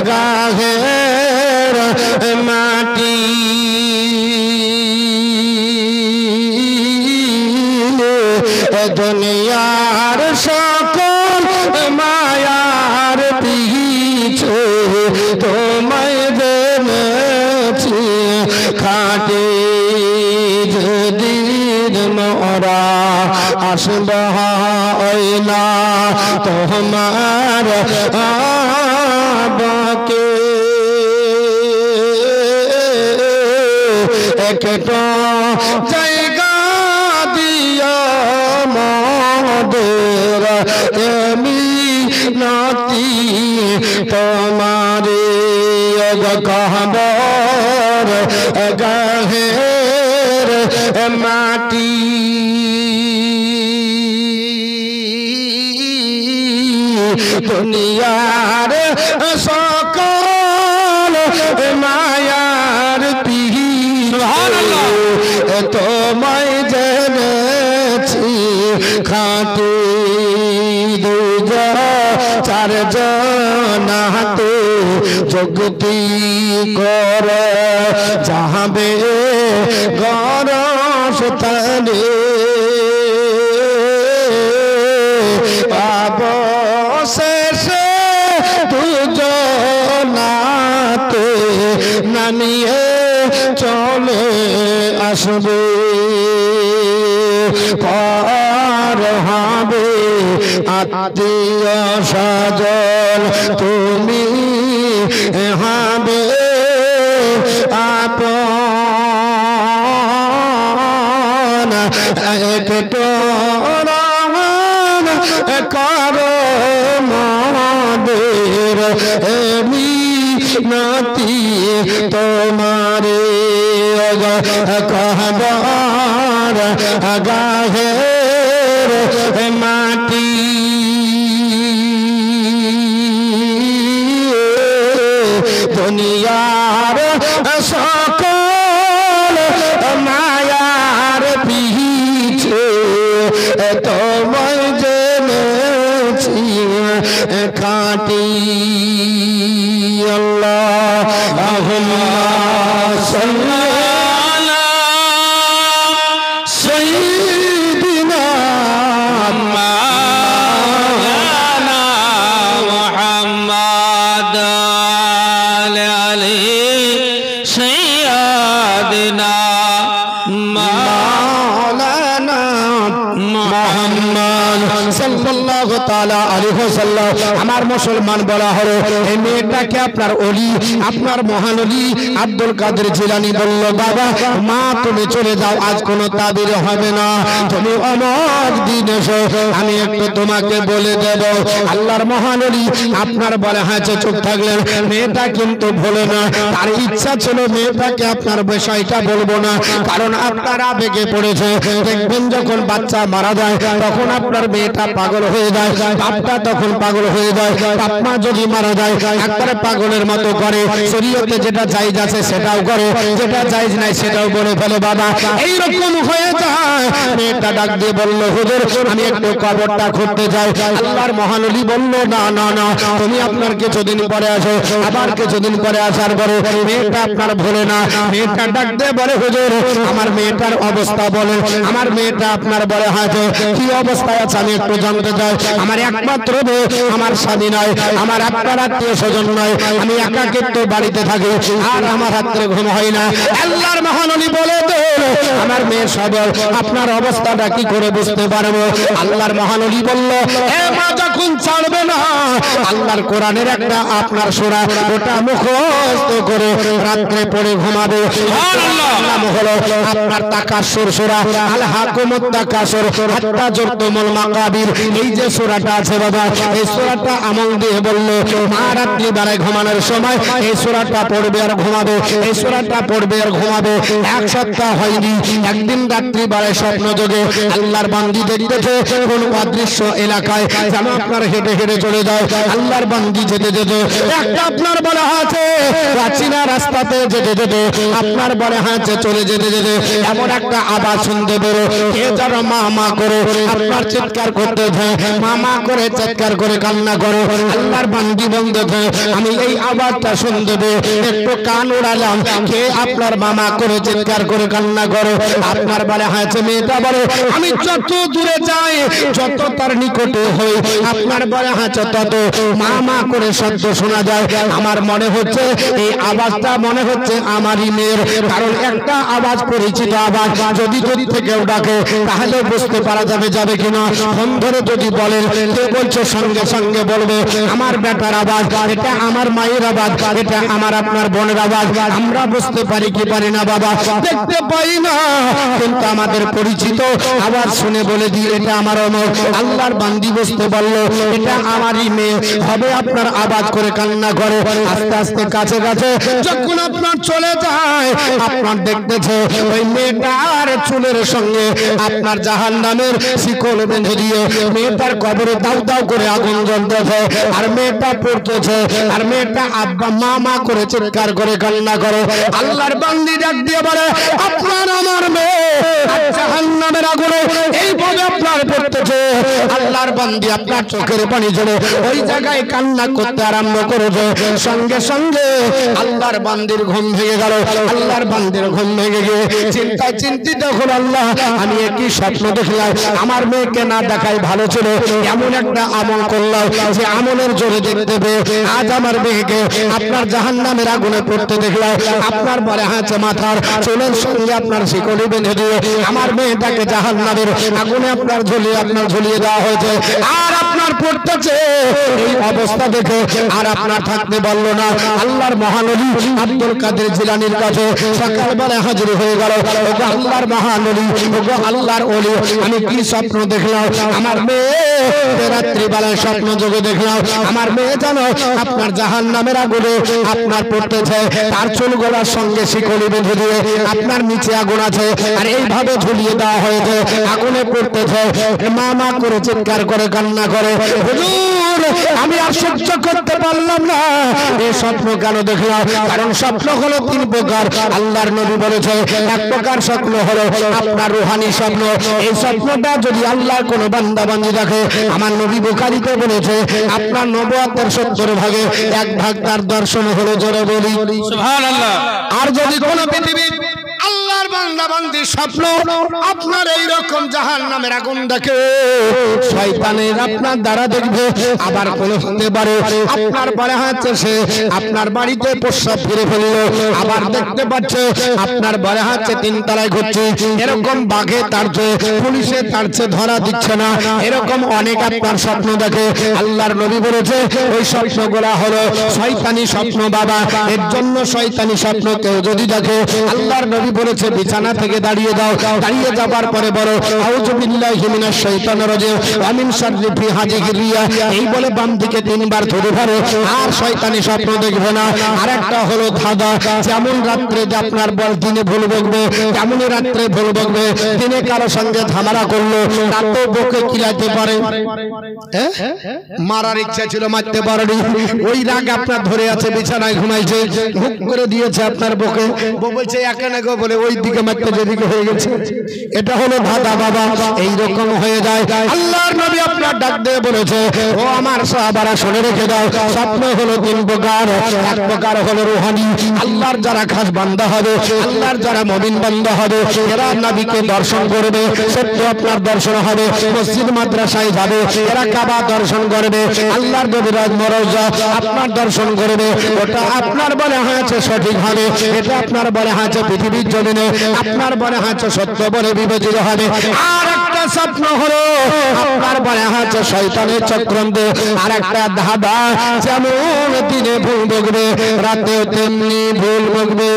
গাহের মাটি দুনিয়ার সকল মায়ার পিছে তোমায় জেনেছি খাটে যেদিন মোরা আসব না তোমার বাকে একটা জায়গা দিও মোদের এমি নাতি তোমারে কবর গাহের মাটি দুনিয়ার সকল মায়ার পিছে তোমায় জেনেছি খাটে চারজন হাতে জগতি কর যাবে গরস তালে অবশেষে দুজনাতে নামিয়ে চলে আসবে পার হবে আত্মীয় স্বজন তুমি হবে আপন একটু করো মদের মিনতি তোমারে কবর গাহের মাটি দুনিয়ার সকল মায়ার পিছে তোমায় জেনেছি খাটি আল্লাহুম্মা সাল্লি আলা সাইয়্যিদিনা মাওলানা মুহাম্মদ আলি সাইয়্যিদিনা মাওলানা মুহাম্মদ সাল্লাল্লাহু তাআলা আলাইহি ওয়াসাল্লাম আমার মুসলমান বলা হলো এই মেয়েটাকে আপনার ওলি আপনার মহান ওলি আব্দুল কাদের জিলানী বলল বাবা মা তুমি চলে যাও আজ কোনো তাবির হবে না তুমি অমুক দিন এসো আমি একটু তোমাকে বলে দেব আল্লাহর মহান ওলি আপনার বলে হয়েছে চুপ থাকলেন মেয়েটা কিন্তু ভুলে না তার ইচ্ছা ছিল মেয়েটাকে আপনার বিষয়টা বলবো না কারণ আপনার আবেগে পড়েছে দেখবেন যখন বাচ্চা মারা যায় তখন আপনার মেয়েটা পাগল হয়ে যায় বাপটা তখন পাগল হয়ে যায় যায়, বাপ মা যদি মারা যায় একবারে পাগলের মতো করে, শরীয়তে যেটা জায়েজ আছে সেটাও করে, যেটা জায়েজ নাই সেটাও বলে ফেলে বাবা। এইরকম হয়ে যায়। মেয়েটা ডাক দিয়ে বলল, হুজুর আমি একটু কবরটা খুঁড়তে যাই। আল্লাহর মহানবী বলল, না না না, তুমি আপনার কিছুদিন পরে আসো। আবার কিছুদিন পরে আসার পরে মেয়েটা আপনার ভোলে না। মেয়েটা ডাক দিয়ে বলে, হুজুর আমার মেয়েটার অবস্থা বলেন। আমার মেয়েটা আপনার বলে, হয়তো কি অবস্থায় আছে আমি একটু জানতে চাই। আমার একমাত্র মেয়ে, আমার স্বামী নয়, আমার আপনার আত্মীয় স্বজন নয়, আমি একাকিত্ব বাড়িতে থাকি আর আমার রাত্রে ঘুম হয় না। আল্লাহর মহানবী বলে, আমার মেয়ে সবল, আপনার অবস্থাটা কি করে বুঝতে পারবো? আল্লাহর মহানবী বলল, এ মা যখন ছাড়বে না, আল্লাহর কোরআনের একটা আপনার সূরা ওটা মুখস্থ করে রাত্রে পড়ে ঘুমাবে। নাম হলো আপনার তাকাসুর সূরা, আল হাকুমুত তাকাসুর হাত্তা যুরতুমুল মাকাবির। এই যে সূরাটা আছে বাবা, এই সূরাটা আমল দিয়ে বলল, মা রাত্রি বেলায় ঘুমানোর সময় এই সূরাটা পড়বে আর ঘুমাবে, এই সূরাটা পড়বে আর ঘুমাবে। এক সপ্তাহ হয়নি, একদিন রাত্রি বেলায় স্বপ্ন যোগে আল্লাহর বান্দি দেখতেছে কোন অদৃশ্য এলাকায় যেন আপনার হেঁটে হেঁটে চলে যায়। আল্লাহর বান্দি যেতে যেতে একটা আপনার বলা আছে প্রাচীনা রাস্তাতে যেতে যেতে আপনার বলে হাঁচে চলে যেতে যেতে এমন একটা আওয়াজ শুনতে পেল, কে যেন মা মা করে আপনার চিৎকার করতে মা মা করে চিৎকার করে কান্না করো। আল্লাহর বান্দি বলতে, আমি এই আওয়াজটা শুনতে পেয়ে একটু কান উড়ালাম, কে আপনার মামা করে চিৎকার করে কান্না করো। আপনার বলে হাঁচে মেয়েটা বলে, আমি যত দূরে যাই, যত তার নিকটে হই, আপনার বলে হাঁচে তত মা মা করে শব্দ শোনা যায়। আমার মনে হচ্ছে এই আওয়াজটা মনে হচ্ছে আমারই মেয়ের, কারণ একটা আওয়াজ পরিচিত আওয়াজ, যদি যদি থেকেও ডাকে তাহলে বুঝতে পারা যাবে যাবে কিনা। ফোন ধরে যদি বলেন, কে বলছো, সঙ্গে সঙ্গে বলবে আমার বেটার আওয়াজ, এটা আমার মায়ের আওয়াজ, এটা আমার আপনার বোনের আওয়াজ। আমরা বুঝতে পারি কি পারি না বাবা, দেখতে পাই না, কিন্তু আমাদের পরিচিত আওয়াজ শুনে বলে দিই এটা আমার অমর। আল্লাহর বান্দি বুঝতে পারলো এটা আমারই মেয়ে হবে, আপনার আওয়াজ করে কান্না করে। আস্তে আস্তে কাছে কাছে যখন আপনার চলে যায়, আপনার দেখতেছে ওই মেয়েটার চুলের সঙ্গে আপনার জাহান্নামের শিকল বেঁধে দিয়ে মেয়েটার কবরে দাউ দাউ করে আগুন জ্বলতেছে, আর মেয়েটা পড়তেছে, আর মেয়েটা আব্বা মা মা করে চিৎকার করে কান্না করে। আল্লাহর বান্দি ডাক দিয়ে বলে, আপনার আমার মেয়ে জাহান্নামের আগুনে এইভাবে আপনার পড়তেছে। আল্লাহর বান্দি আপনার চোখের পানি ঝরে ওই জায়গায় কান্না করতে আরম্ভ করেছে। সঙ্গে সঙ্গে আল্লাহর বান্দির ঘুম ভেঙে গেল। আল্লাহর বান্দির ঘুম ভেঙে গিয়ে চিন্তায় চিন্তিত হলো, আল্লাহ আমি একই স্বপ্ন দেখলাম, আমার মেয়েকে না দেখাই ভালো ছিল, এমন একটা আমল করলাম যে আমলের জোরে দেখতে পেয়ে আজ আমার মেয়েকে আপনার জাহান্নামের আগুনে পড়তে দেখলাম। আপনার বলে হাঁচে মাথার চুলের সঙ্গে আপনার শিকলি বেঁধে দিয়ে আমার মেয়েটাকে জাহান্নামের আগুনে আপনার ঝুলিয়ে দেওয়া হয়েছে, আর আপনার পড়তেছে। এই অবস্থা দেখে আর আপনার থাকতে পারলো না। আল্লাহর মহানবী আব্দুল কাদের জিলানীর কাছে সকালবেলা হাজির হয়ে গেল। ওগো আল্লাহর মহানবী, ওগো আল্লাহর ওলি, আমি কি স্বপ্ন দেখলাম? আমার মেয়ে রাত্রি বেলায় স্বপ্ন যোগে দেখলাম আমার মেয়ে জানো আপনার জাহান্নামের আগুনে আপনার পড়তেছে, তার চুলগুলোর সঙ্গে শিকলি বেঁধে দিয়ে আপনার নিচে আগুন আছে, আর এইভাবে ঝুলিয়ে দেওয়া হয়েছে, আগুনে পড়তেছে, মা মা করে চিৎকার করে কান্না করে। হুজুর আমি আর সহ্য করতে পারলাম না, এই স্বপ্ন কেন দেখলাম? কারণ স্বপ্ন হলো তিন প্রকার। আল্লাহর নবী বলেছে এক প্রকার স্বপ্ন হলো আপনার রূহানি স্বপ্ন। এই স্বপ্নটা যদি আল্লাহর কোন বান্দা বান্দি দেখে, আমার নবী বুখারীতে বলেছে আপনার নবুয়তের 70 ভাগে 1 ভাগ তার দর্শন হলো, জোরে বলি সুবহানাল্লাহ। আর যদি কোন পৃথিবীর আল্লাহর বান্দা বান্দি স্বপ্ন আপনার এই রকম জাহান্নামের আগুন দেখে, শয়তানের আপনার দ্বারা দেখবে। আবার কোন হতে পারে আপনার বলে হাঁচছে সে আপনার বাড়িতে প্রস্রাব ফিরে ফেললো, আবার দেখতে পাচ্ছে আপনার বলে হাঁচছে 3 তলায় ঘুরছে, এরকম বাঘে তাড়ছে, পুলিশে তাড়ছে, ধরা দিচ্ছে না, এরকম অনেক আপনার স্বপ্ন দেখে। আল্লাহর নবী বলেছে ওই স্বপ্নগুলা হলো শয়তানি স্বপ্ন বাবা। এর জন্য শয়তানি স্বপ্ন কেউ যদি দেখে, আল্লাহর নবী বলেছে বিছানা থেকে দাঁড়িয়ে যাও, দাঁড়িয়ে যাবার পরে বলো আউযু বিল্লাহি মিনাশ শাইতানির রাজিম ওয়া মিন শাররি হাযিহির রিয়া, এই বলে বাম দিকে 3 বার ধরে ধরো, আর শয়তানি স্বপ্ন দেখবে না। আরেকটা হলো ধাঁধা, যেমন রাত্রে যে আপনার বল দিনে ভুল বকবে, তেমনই রাত্রে ভুল বকবে। দিনে কারো সঙ্গে ঝামেলা করলো, রাতেও বকে কিলাতে পারে, মারার ইচ্ছা ছিল মারতে পারেনি, ওই রাগ আপনার ধরে আছে, বিছানায় ঘুমাইছে, হুক করে দিয়েছে আপনার বকে, বলছে একে না গো বলে ওই দিকে মারতে যেদিকে হয়ে গেছে। এটা হলো ধাঁধা বাবা, এইরকম হয়ে যায়। আল্লাহর নবী আপনার ডাক দিয়ে বলেছে ও আমার সাহাবারা শুনে রেখে দাও, স্বপ্ন হলো 3 প্রকার। এক প্রকার হলো রূহানি, আল্লাহর যারা খাস বান্দা হবে, আল্লাহর যারা মুমিন বান্দা হবে, এরা নবীকে দর্শন করবে, সত্য আপনার দর্শন হবে, মসজিদ মাদ্রাসায় যাবে, এরা কাবা দর্শন করবে, আল্লাহর নবীর মরজা আপনার দর্শন করবে, ওটা আপনার বলে হয়েছে সঠিক হবে, এটা আপনার বলে হয়েছে পৃথিবীর জমিনে আপনার বলে হয়েছে সত্য বলে বিবেচিত হবে। আর একটা স্বপ্ন হলো আপনার বলে হয়েছে শয়তানের চক্রান্ত। আর একটা ধাঁধা, যেমন দিনে ভুল বকবে, রাতেও তেমনি ভুল বকবে।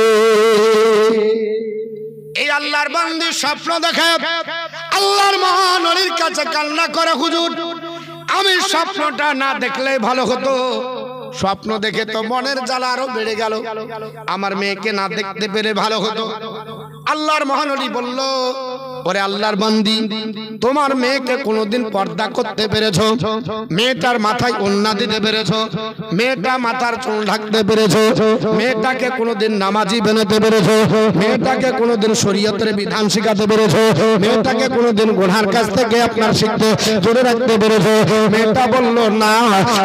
এই আল্লাহর বান্দী স্বপ্ন দেখে আল্লাহর মহান ওলির কাছে কান্না করে, হুজুর আমি স্বপ্নটা না দেখলে ভালো হতো, স্বপ্ন দেখে তো মনের জ্বালা আরো বেড়ে গেল, আমার মেয়েকে না দেখতে পেরে ভালো হতো। আল্লাহর মহান ওলি বলল, ওরে আল্লাহর বান্দি, তোমার মেয়েকে কোনোদিন পর্দা করতে পেরেছো? মেয়েটার মাথায় ওড়না দিতে পেরেছো? মেয়েটা মাথার চুল ঢাকতে পেরেছো? মেয়েটাকে কোনোদিন নামাজি বানাতে পেরেছো? মেয়েটাকে কোনোদিন শরীয়তের বিধান শিখাতে পেরেছো? মেয়েটাকে কোনোদিন গুনার কাছ থেকে আপনার শিখতে দূরে রাখতে পেরেছো? মেয়েটা বলল না,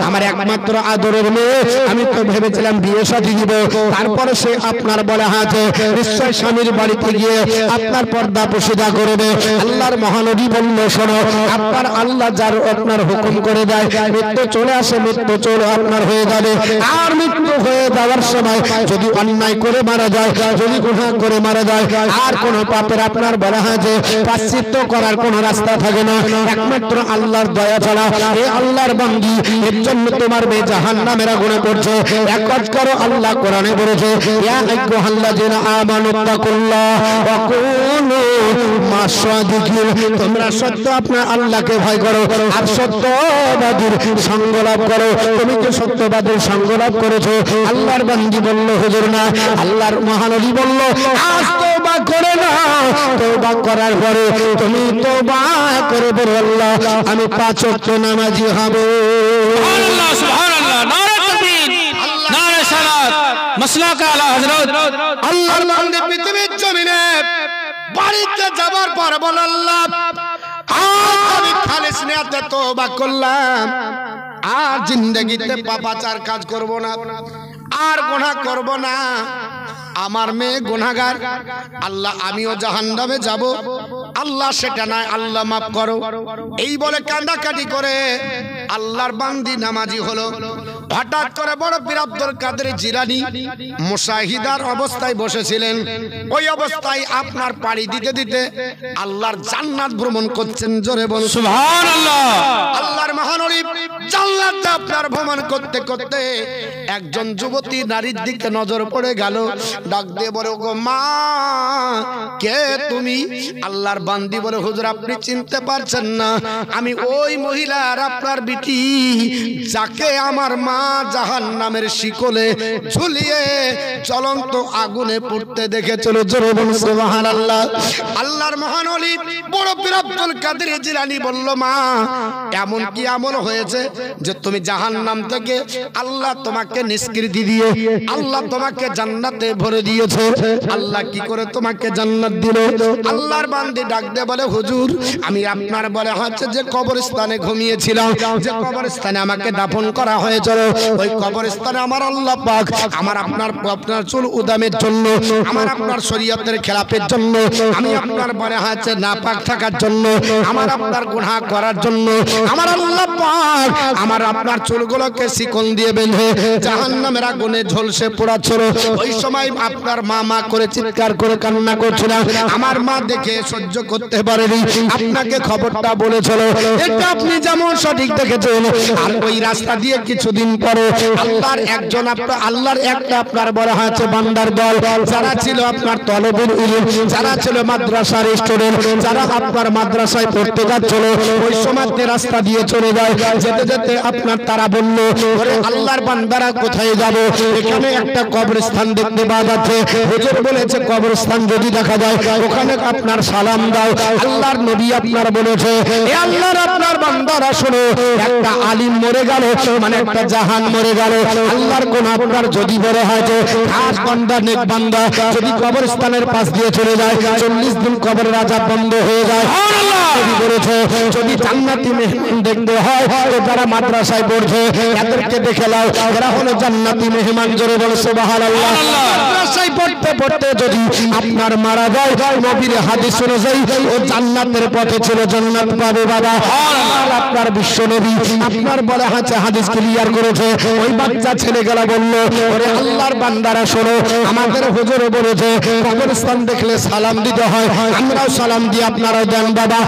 আমার একমাত্র আদরের মেয়ে, আমি তো ভেবেছিলাম বিয়ে শাদী দিব, তারপরে সে আপনার বলা আছে নিশ্চয় স্বামীর বাড়িতে গিয়ে আপনার পর্দা পশিদা করবে। আল্লাহর মহানবী বলল, শোনো, আপনার আল্লাহ যার আপনার হুকুম করে দেয়, মৃত্যু চলে আসে, মৃত্যু চলে আপনার হয়ে যাবে। আর মৃত্যু হয়ে যাওয়ার সময় যদি অন্যায় করে মারা যায়, যদি গুনাহ করে মারা যায়, আর কোনো পাপের আপনার বলা হয় যে প্রায়শ্চিত্ত করার কোনো রাস্তা থাকে না, একমাত্র আল্লাহর দয়া ছাড়া। এই আল্লাহর বান্দী, এর জন্য তোমার মেয়ে জাহান্নামের আগুনে পড়ছে। এক কাজ করো, আল্লাহ কোরআনে বলেছে, ইয়া আইয়ুহাল্লাযিনা আমানু তাকুল্লাহ ওয়া কুনু মা'আস-সাদিকিন, তোমরা সত্য আপনার আল্লাহকে ভয় করো আর সত্যবাদীর সঙ্গ লাভ করো। তুমি কি সত্যবাদীর সঙ্গ লাভ করেছো? আল্লাহর বান্দী বলল, হুজুর না। আল্লাহর মহানবী বলল, আজ তওবা করে না, তওবা করার পরে তুমি তওবা করে বলো, আল্লাহ আমি 5 ওয়াক্ত নামাজি হব। সুবহানাল্লাহ, সুবহানাল্লাহ, নারে তাকবীর, নারে সালাত, মাসলাকে আলা হযরত। আল্লাহর বান্দী পৃথিবীর জমিনে বাড়িতে যাবার পর বল, আল্লাহ আজ আমি খালিস নিয়তে তওবা করলাম, আর জিন্দেগিতে পাপাচার কাজ করব না, আর গুনাহ করব না। আমার মেয়ে গুনাহগার, আল্লাহ আমিও জাহান্নামে যাব, আল্লাহ সেটা নয়, আল্লাহ মাফ করো। এই বলে কান্দাকাটি করে আল্লাহর বান্দি নামাজি হলো। হঠাৎ করে বড় পীর আব্দুল কাদের জিলানী মুশাহিদার অবস্থায় বসেছিলেন, ওই অবস্থায় আপনার পাড়ি দিতে দিতে আল্লাহর জান্নাত ভ্রমণ করছেন। জোরে বলুন সুবহানাল্লাহ। আল্লাহর মহানবী জান্নাতে আপনার ভ্রমণ করতে করতে একজন যুবতী নারীর দিকে নজর পড়ে গেল। ডাক দিয়ে বলে, গো মা, কে তুমি? আল্লাহর বান্দি বলে, হুজুর আপনি চিনতে পারছেন না, আমি ওই মহিলার আপনার বিটি, যাকে আমার মা জাহান্নামের শিকলে ঝুলিয়ে জ্বলন্ত আগুনে পুড়তে দেখেছিল। জোরে বলুন সুবহানাল্লাহ। আল্লাহর মহান ওলি বড় পীর আব্দুল কাদের জিলানী বলল, মা এমন কি আমল হয়েছে যে তুমি জাহান্নাম থেকে আল্লাহ তোমাকে নিষ্কৃতি দিয়ে আল্লাহ তোমাকে জান্নাতে ভরে দিয়েছে? আল্লাহ কি করে তোমাকে জান্নাত দিল? আল্লাহর বান্দি ডাক দিয়ে বলে, হুজুর আমি আপনার বলে হচ্ছে যে কবরস্থানে ঘুমিয়েছিলাম, যে কবরস্থানে আমাকে দাফন করা হয়েছিল, ওই কবরস্থানে আমার আল্লাহ পাক আমার আপনার চুল উদামের জন্য, আমার আপনার শরীয়তের খেলাফের জন্য, আমি আপনার বলে হচ্ছে নাপাক থাকার জন্য, আমার আপনার গুনাহ করার জন্য আমার আল্লাহ পাক আমার আপনার চুলগুলোকে শিকল দিয়ে বেঁধে জাহান্নামের আগুনে ঝলসে পোড়াচ্ছিল। ওই সময় আপনার মা মা করে চিৎকার করে কান্না করছিল। আমার মা দেখে সহ্য করতে পারেনি, আপনাকে খবরটা বলেছিল। এটা আপনি যেমন সঠিক দেখেছেন। আর ওই রাস্তা দিয়ে কিছুদিন পরে আল্লাহর একজন আল্লাহর একটা আপনার বলা হয়েছে বান্দার দল যারা ছিল আপনার তলবুল ইলম, যারা ছিল মাদ্রাসার স্টুডেন্ট, যারা আপনার মাদ্রাসায় পড়তে যাচ্ছিল, ওই সময় রাস্তা দিয়ে চলে যায়। যেতে যেতে আপনার তারা বলল, ওরে আল্লাহর বান্দারা কোথায় যাব? এখানে একটা কবরস্থান দেখতে পাওয়া যাচ্ছে। হুজুর বলেছে কবরস্থান যদি দেখা যায় ওখানে আপনার সালাম দাও। আল্লাহর নবী আপনার বলেছে, এ আল্লাহর আপনার বান্দারা শোনো, একটা আলিম মরে গেল মানে একটা জাহান মরে গেল। আল্লাহর কোন আপনার যদি বড় হয়েছে খাস বান্দা নেক বান্দা যদি কবরস্থানের পাশ দিয়ে চলে যায় 40 দিন কবরের আযাব বন্ধ হয়ে যায়। নবী বলেছে যদি জান্নাতি মেহমান দেখতে হয় তো যারা মাদ্রাসায় পড়ছে এদেরকে দেখে নাও, এরা হলো জান্নাতি মেহমান। জোরে বলে সুবহানাল্লাহ। মাদ্রাসায় পড়তে পড়তে যদি আপনার মারা যায় নবীর হাদিস অনুযায়ী ও জান্নাতের পথে ছিল, জান্নাত পাবে বাবা। আপনার বিশ্ব নবী আপনার বলে আছে হাদিস ক্লিয়ার করেছে। ওই বাচ্চা ছেলেগুলা বলল, ওরে আল্লাহর বান্দারা শোনো, আমাদের হুজুর বলেছে কবরস্থান দেখলে সালাম দিতে হয়, আমরাও সালাম দিই, আপনারাও দেন বাবা।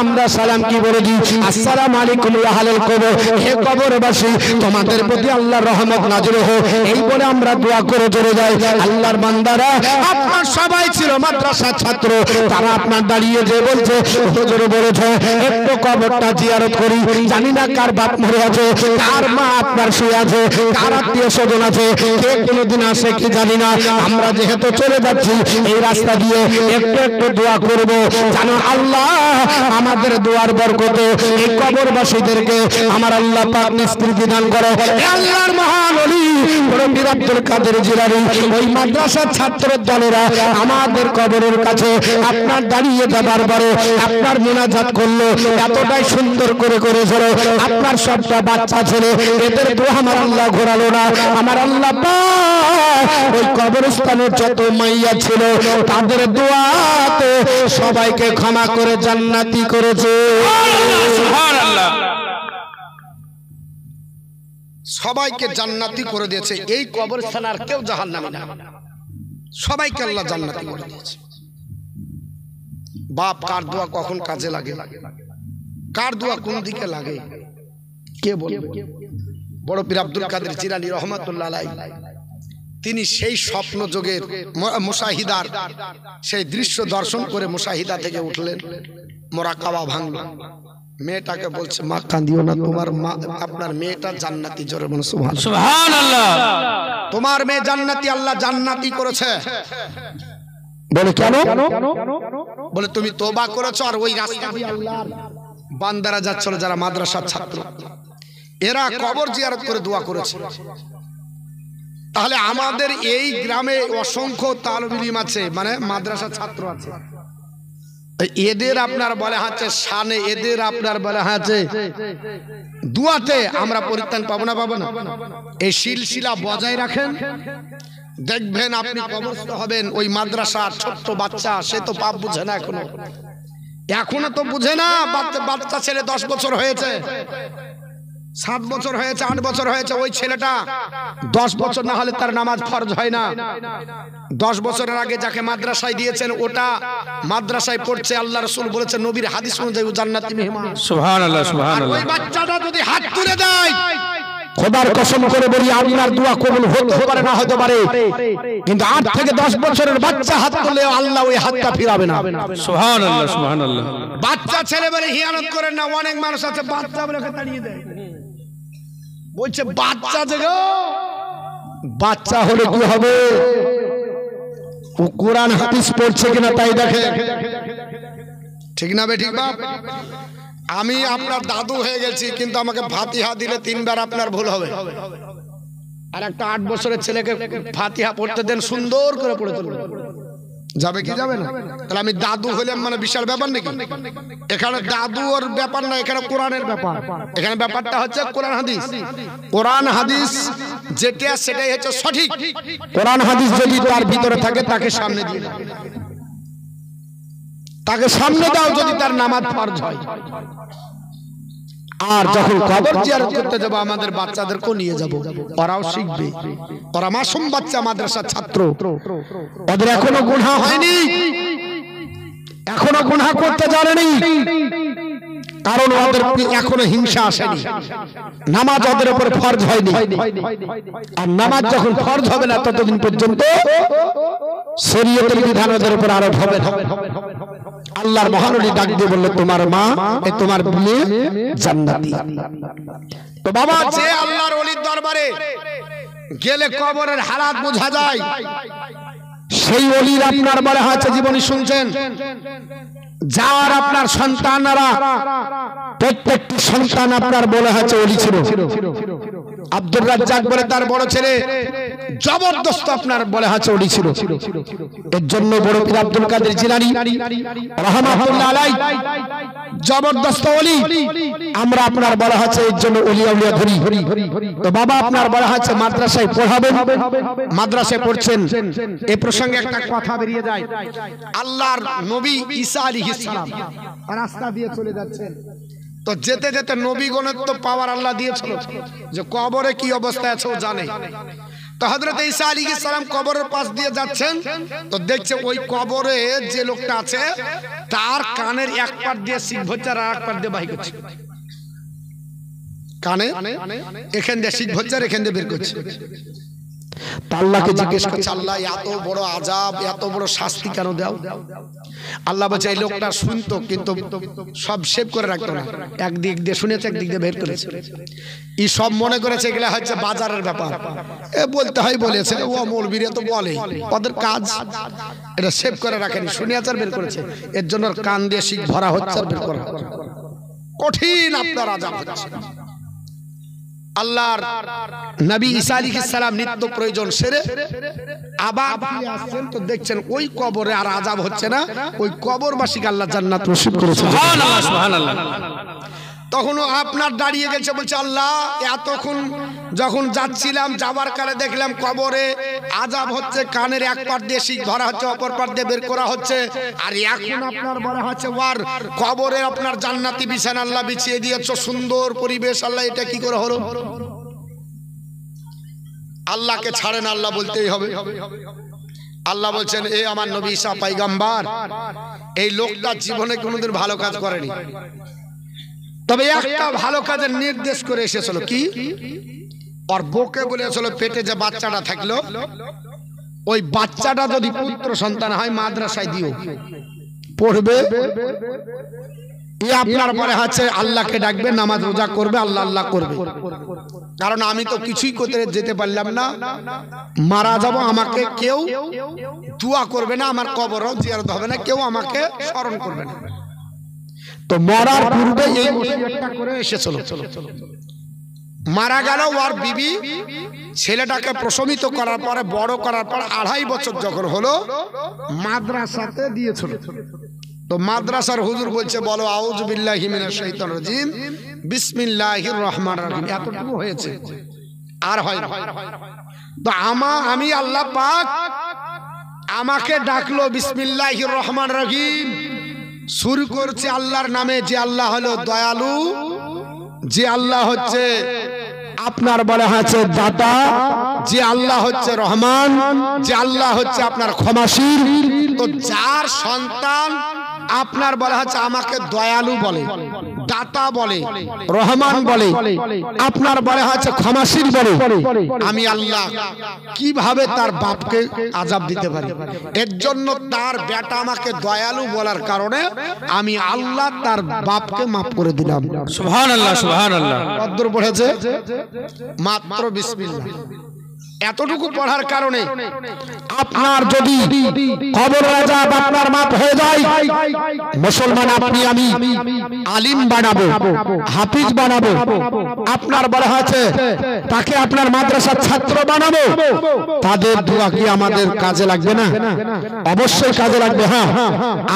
আমরা সালাম কি বলে দিই? আসসালামু আলাইকুম ইয়া আহলাল কবর, হে কবরবাসী তোমাদের প্রতি আল্লাহর রহমত নাযিল হোক, এই বলে আমরা দোয়া করে চলে যাই। আল্লাহর বান্দারা আপনার সবাই ছিল মাদ্রাসার ছাত্র, তারা আপনার দাঁড়িয়ে যে বলছে হুজুর বলেছে একটু কবরটা জিয়ারত করি, জানি না কার বাপ মরে আছে, কার মা আপনার শুয়ে আছে, কার আত্মীয় স্বজন আছে, কে কোনোদিন আসে কি জানি না। আমরা যেহেতু চলে যাচ্ছি এই রাস্তা দিয়ে একটু একটু দোয়া করব, জানো আল্লাহ আমাদের দোয়ার বরকতে এই কবরবাসীদেরকে আমার আল্লাহ পাক নিষ্কৃতি দান করো। আল্লাহর মহান ওলি মুফতি আব্দুল কাদের জিলানী ওই মাদ্রাসার ছাত্র দলেরা আমাদের কবরের কাছে আপনার দাঁড়িয়ে যাবার পরে আপনার মুনাজাত করলো, এতটাই সুন্দর করে করেছিল। আপনার সবটা বাচ্চা ছেলে, এদের দোয়া আমার আল্লাহ ঘোরালো না। আমার আল্লাহ পাক ওই কবরস্থানের যত মাইয়া ছিল তাদের দোয়াতে সবাইকে ক্ষমা করে জান্নাতি করেছে। সুবহানাল্লাহ। সবাইকে জান্নাতি করে দিয়েছে। এই কবরস্থান আর কেউ জাহান্নামী না, সবাইকে আল্লাহ জান্নাতি করে দিয়েছে। বাপ কার দোয়া কখন কাজে লাগে, কার দোয়া কোন দিকে লাগে কে বলবে? বড় পীর আব্দুল কাদের জিলানী রহমাতুল্লাহ আলাইহি তিনি সেই স্বপ্ন যোগের মুশাহিদার সেই দৃশ্য দর্শন করে মুশাহিদা থেকে উঠলেন, মোরাকাবা ভাঙলো। মেয়েটাকে বলছে মা কাঁদিও না, তোমার মা আপনার মেয়েটা জান্নাতি। জোরে বলুন সুবহানাল্লাহ। সুবহানাল্লাহ। তোমার মেয়ে জান্নাতি, আল্লাহ জান্নাতি করেছে। বলে কেন? বলে তুমি তওবা করেছো আর ওই রাস্তা দিয়ে আল্লাহর বান্দারা যাচ্ছিল যারা মাদ্রাসার ছাত্র, এরা কবর জিয়ারত করে দোয়া করেছে। তাহলে আমাদের এই গ্রামে অসংখ্য তালিবুল ইলম আছে, মানে মাদ্রাসার ছাত্র আছে, এদের আপনার বলা হচ্ছে শানে, এদের আপনার বলা হচ্ছে দুয়াতে আমরা পরিত্রাণ পাবো না, পাবো না। এই সিলসিলা বজায় রাখেন, দেখবেন আপনি কবরস্থ হবেন। ওই মাদ্রাসার ছোট্ট বাচ্চা, সে তো পাপ বুঝে না, এখনো তো বুঝে না। বাচ্চা ছেলে 10 বছর হয়েছে, 7 বছর হয়েছে, 8 বছর হয়েছে, ওই ছেলেটা 10 বছর না হলে তার নামাজ ফরজ হয় না। 10 বছরের আগে যাকে মাদ্রাসায় দিয়েছেন ওটা মাদ্রাসায় পড়ছে, আল্লাহ রাসূল বলেছেন নবীর হাদিস অনুযায়ী জান্নাতি মেহমান। সুবহানাল্লাহ। সুবহানাল্লাহ। ওই বাচ্চাটা যদি হাত তুলে দেয়, খোদার কসম করে বলি আপনার দোয়া কবুল হতে পারে না হতে পারে, কিন্তু 8 থেকে 10 বছরের বাচ্চা হাত তুললে আল্লাহ ওই হাতটা ফিরাবে না। সুবহানাল্লাহ। সুবহানাল্লাহ। বাচ্চা ছেলে বলে হিয়ানত করেন না। অনেক মানুষ আছে বাচ্চা বলে তাড়িয়ে দেয়, বলছে বাচ্চা জেগো। বাচ্চা হলে কি হবে? ও কোরআন হাদিস পড়ছে কিনা তাই দেখে, ঠিক না বেঠিক বাপ? আমি আপনার দাদু হয়ে গেছি, কিন্তু আমাকে ফাতিহা দিলে 3 বার আপনার ভুল হবে। আর একটা 8 বছরের ছেলেকে ফাতিহা পড়তে দেন, সুন্দর করে পড়ে তুলবে, যাবে কি যাবে না? তাহলে আমি দাদু হলাম মানে বিশাল ব্যাপার নাকি? এখানে দাদু ওর ব্যাপার না, এখানে কোরআনের ব্যাপার। এখানে ব্যাপারটা হচ্ছে কোরআন হাদিস। কোরআন হাদিস যেটা সেটাই হচ্ছে সঠিক। কোরআন হাদিস যদি তার ভিতরে থাকে তাকে সামনে দিয়ে দাও, তাকে সামনে দাও যদি তার নামাজ ফরজ হয়। আর যখন কবর জিয়ারত করতে যাব আমাদের বাচ্চাদেরকেও নিয়ে যাব, ওরাও শিখবে। ওরা মাসুম বাচ্চা, মাদ্রাসার ছাত্র, ওদের এখনো গুনাহ হয়নি, এখনো গুনাহ করতে জানেনি। কারণ ওদের এখনো হিংসা আসেনি, নামাজ ওদের উপর ফরজ হয়নি। আর নামাজ যখন ফরজ হবে না ততদিন পর্যন্ত শরীয়তের বিধান ওদের উপর আরোপ হবে না। আল্লাহর মহানবী ডাক দিয়ে বলল, তোমার মা তোমার মেয়ে জান্নাতি। তো বাবা, যে আল্লাহর ওলির দরবারে গেলে কবরের হালাত বোঝা যায়, সেই ওলির আপনার বলা হয়েছে জীবনী শুনছেন, যার আপনার সন্তানরা প্রত্যেকটি সন্তান আপনার বলা হয়েছে ওলি ছিল। আব্দুর রাজ্জাক বলে তার বড় ছেলে জবরদস্ত আপনার বলা হয়েছে ওলি ছিল। এর জন্য বড় পীর আব্দুল কাদের জিলানী রাহমাতুল্লাহ আলাইহি জবরদস্ত ওলি। আমরা আপনার বলা হয়েছে এর জন্য ওলি আউলিয়া ধরি। তো বাবা, আপনার বলা হয়েছে মাদ্রাসায় পড়াবেন, মাদ্রাসায় পড়ছেন। এই প্রসঙ্গে একটা কথা বেরিয়ে যায়। আল্লাহর নবী ঈসা আলাইহিস সালাম রাস্তা দিয়ে চলে যাচ্ছেন, তো যেতে যেতে নবীগণের তো পাওয়ার আল্লাহ দিয়েছিল যে কবরে কি অবস্থায় আছে ও জানে। তো হযরত ঈসা আলাইহিস সালাম কবরের পাশ দিয়ে যাচ্ছেন, তো দেখছে ওই কবরে যে লোকটা আছে তার কানের এক পাট দিয়ে শিখ ভরছে আর এক পাট দিয়ে বাহির করছে। কানে এখান দিয়ে শিখ ভরছে আর এখান দিয়ে বের করছে। আল্লাহকে জিজ্ঞেস করছে, আল্লাহ এত বড় আযাব, এত বড় শাস্তি কেন দাও? আল্লাহ বলছে, এই লোকটা শুনতো কিন্তু সব সেভ করে রাখতো না, একদিক দিয়ে শুনেছে একদিক দিয়ে বের করেছে। এই সব মনে করেছে এগুলা হচ্ছে বাজারের ব্যাপার, এ বলতে হয় বলেছে, ও মৌলবীরা তো বলে, ওদের কাজ এটা সেভ করে রাখেনি, শুনেছে আর বের করেছে। এর জন্য কান দিয়ে শিখ ভরা হচ্ছে আর বের করা হচ্ছে। কঠিন আপনার আযাব হচ্ছে। আল্লাহর নবী ঈসা আলাইহিস সালাম নিত্য প্রয়োজন সেরে আবার ফিরে আসছেন, তো দেখছেন ওই কবরে আর আযাব হচ্ছে না, ওই কবরবাসীকে আল্লাহ জান্নাত নসিব করেছে। সুবহানাল্লাহ, সুবহানাল্লাহ। তখনও আপনার দাঁড়িয়ে গেছে, বলছে আল্লাহ এতক্ষণ যখন যাচ্ছিলাম যাবার কালে দেখলাম কবরে আযাব হচ্ছে, কানের এক পাট দিয়ে শিখ ধরা হচ্ছে, অপর পাট দিয়ে বের করা হচ্ছে, আর এখন আপনার বলা হচ্ছে ওয়ার কবরে আপনার জান্নাতি বিছানা আল্লাহ বিছিয়ে দিয়েছে, সুন্দর পরিবেশ। আল্লাহ এটা কি করে হলো? আল্লাহকে ছাড়েন, আল্লাহ বলতেই হবে। আল্লাহ বলছেন, এ আমার নবী ঈসা পয়গম্বর, এই লোকটা জীবনে কোনোদিন ভালো কাজ করেনি, তবে একটা ভালো কাজের নির্দেশ করে এসেছিল। কি? আর বউকে বলেছিল পেটে যে বাচ্চাটা থাকলো ওই বাচ্চাটা যদি পুত্র সন্তান হয় মাদ্রাসায় দিও, পড়বে। এ আপনার পরে আছে আল্লাহকে ডাকবে, নামাজ রোজা করবে, আল্লাহ আল্লাহ করবে। কারণ আমি তো কিছুই করতে যেতে পারলাম না, মারা যাব, আমাকে কেউ দোয়া করবে না, আমার কবরও জিয়ারত হবে না, কেউ আমাকে স্মরণ করবে না। তো মরার পূর্বে এই ওসিয়তটা করে এসেছিল। মারা গেল, ওর বিবি ছেলেটাকে প্রশমিত করার পরে বড় করার পর 2.5 বছর যখন হলো মাদ্রাসাতে দিয়েছিল। তো মাদ্রাসার হুজুর বলছে, বলো আউযু বিল্লাহি মিনাশ শাইতানির রাজিম বিসমিল্লাহির রহমানির রহিম। এতটুকু হয়েছে, আর হয় না। তো আমি আল্লাহ পাক আমাকে ডাকলো বিসমিল্লাহির রহমানির রহিম, শুরু করছে আল্লাহর নামে, যে আল্লাহ হলো দয়ালু, যে আল্লাহ হচ্ছে আপনার বলা হয়েছে দাতা, যে আল্লাহ হচ্ছে রহমান, যে আল্লাহ হচ্ছে আপনার ক্ষমাশীল। তো যার সন্তান আপনার বলা হচ্ছে আমাকে দয়ালু বলে, দাতা বলে, রহমান বলে, আপনার বলা হচ্ছে ক্ষমাশীল বলে, আমি আল্লাহ কিভাবে তার বাপকে আযাব দিতে পারি? এর জন্য তার বেটা আমাকে দয়ালু বলার কারণে আমি আল্লাহ তার বাপকে মাফ করে দিলাম। সুবহানাল্লাহ, সুবহানাল্লাহ। কদ্দুর পড়েছে? মাত্র বিসমিল্লাহ। এতটুকু পড়ার কারণে আপনার যদি কবরের আযাব আপনার মাপ হয়ে যায়, মুসলমান আপনি আমি আলিম বানাবো, হাফিজ বানাবো, আপনার বলা হয়েছে তাকে আপনার মাদ্রাসার ছাত্র বানাবো, তাদের দোয়া কি আমাদের কাজে লাগবে না? অবশ্যই কাজে লাগবে। হ্যাঁ,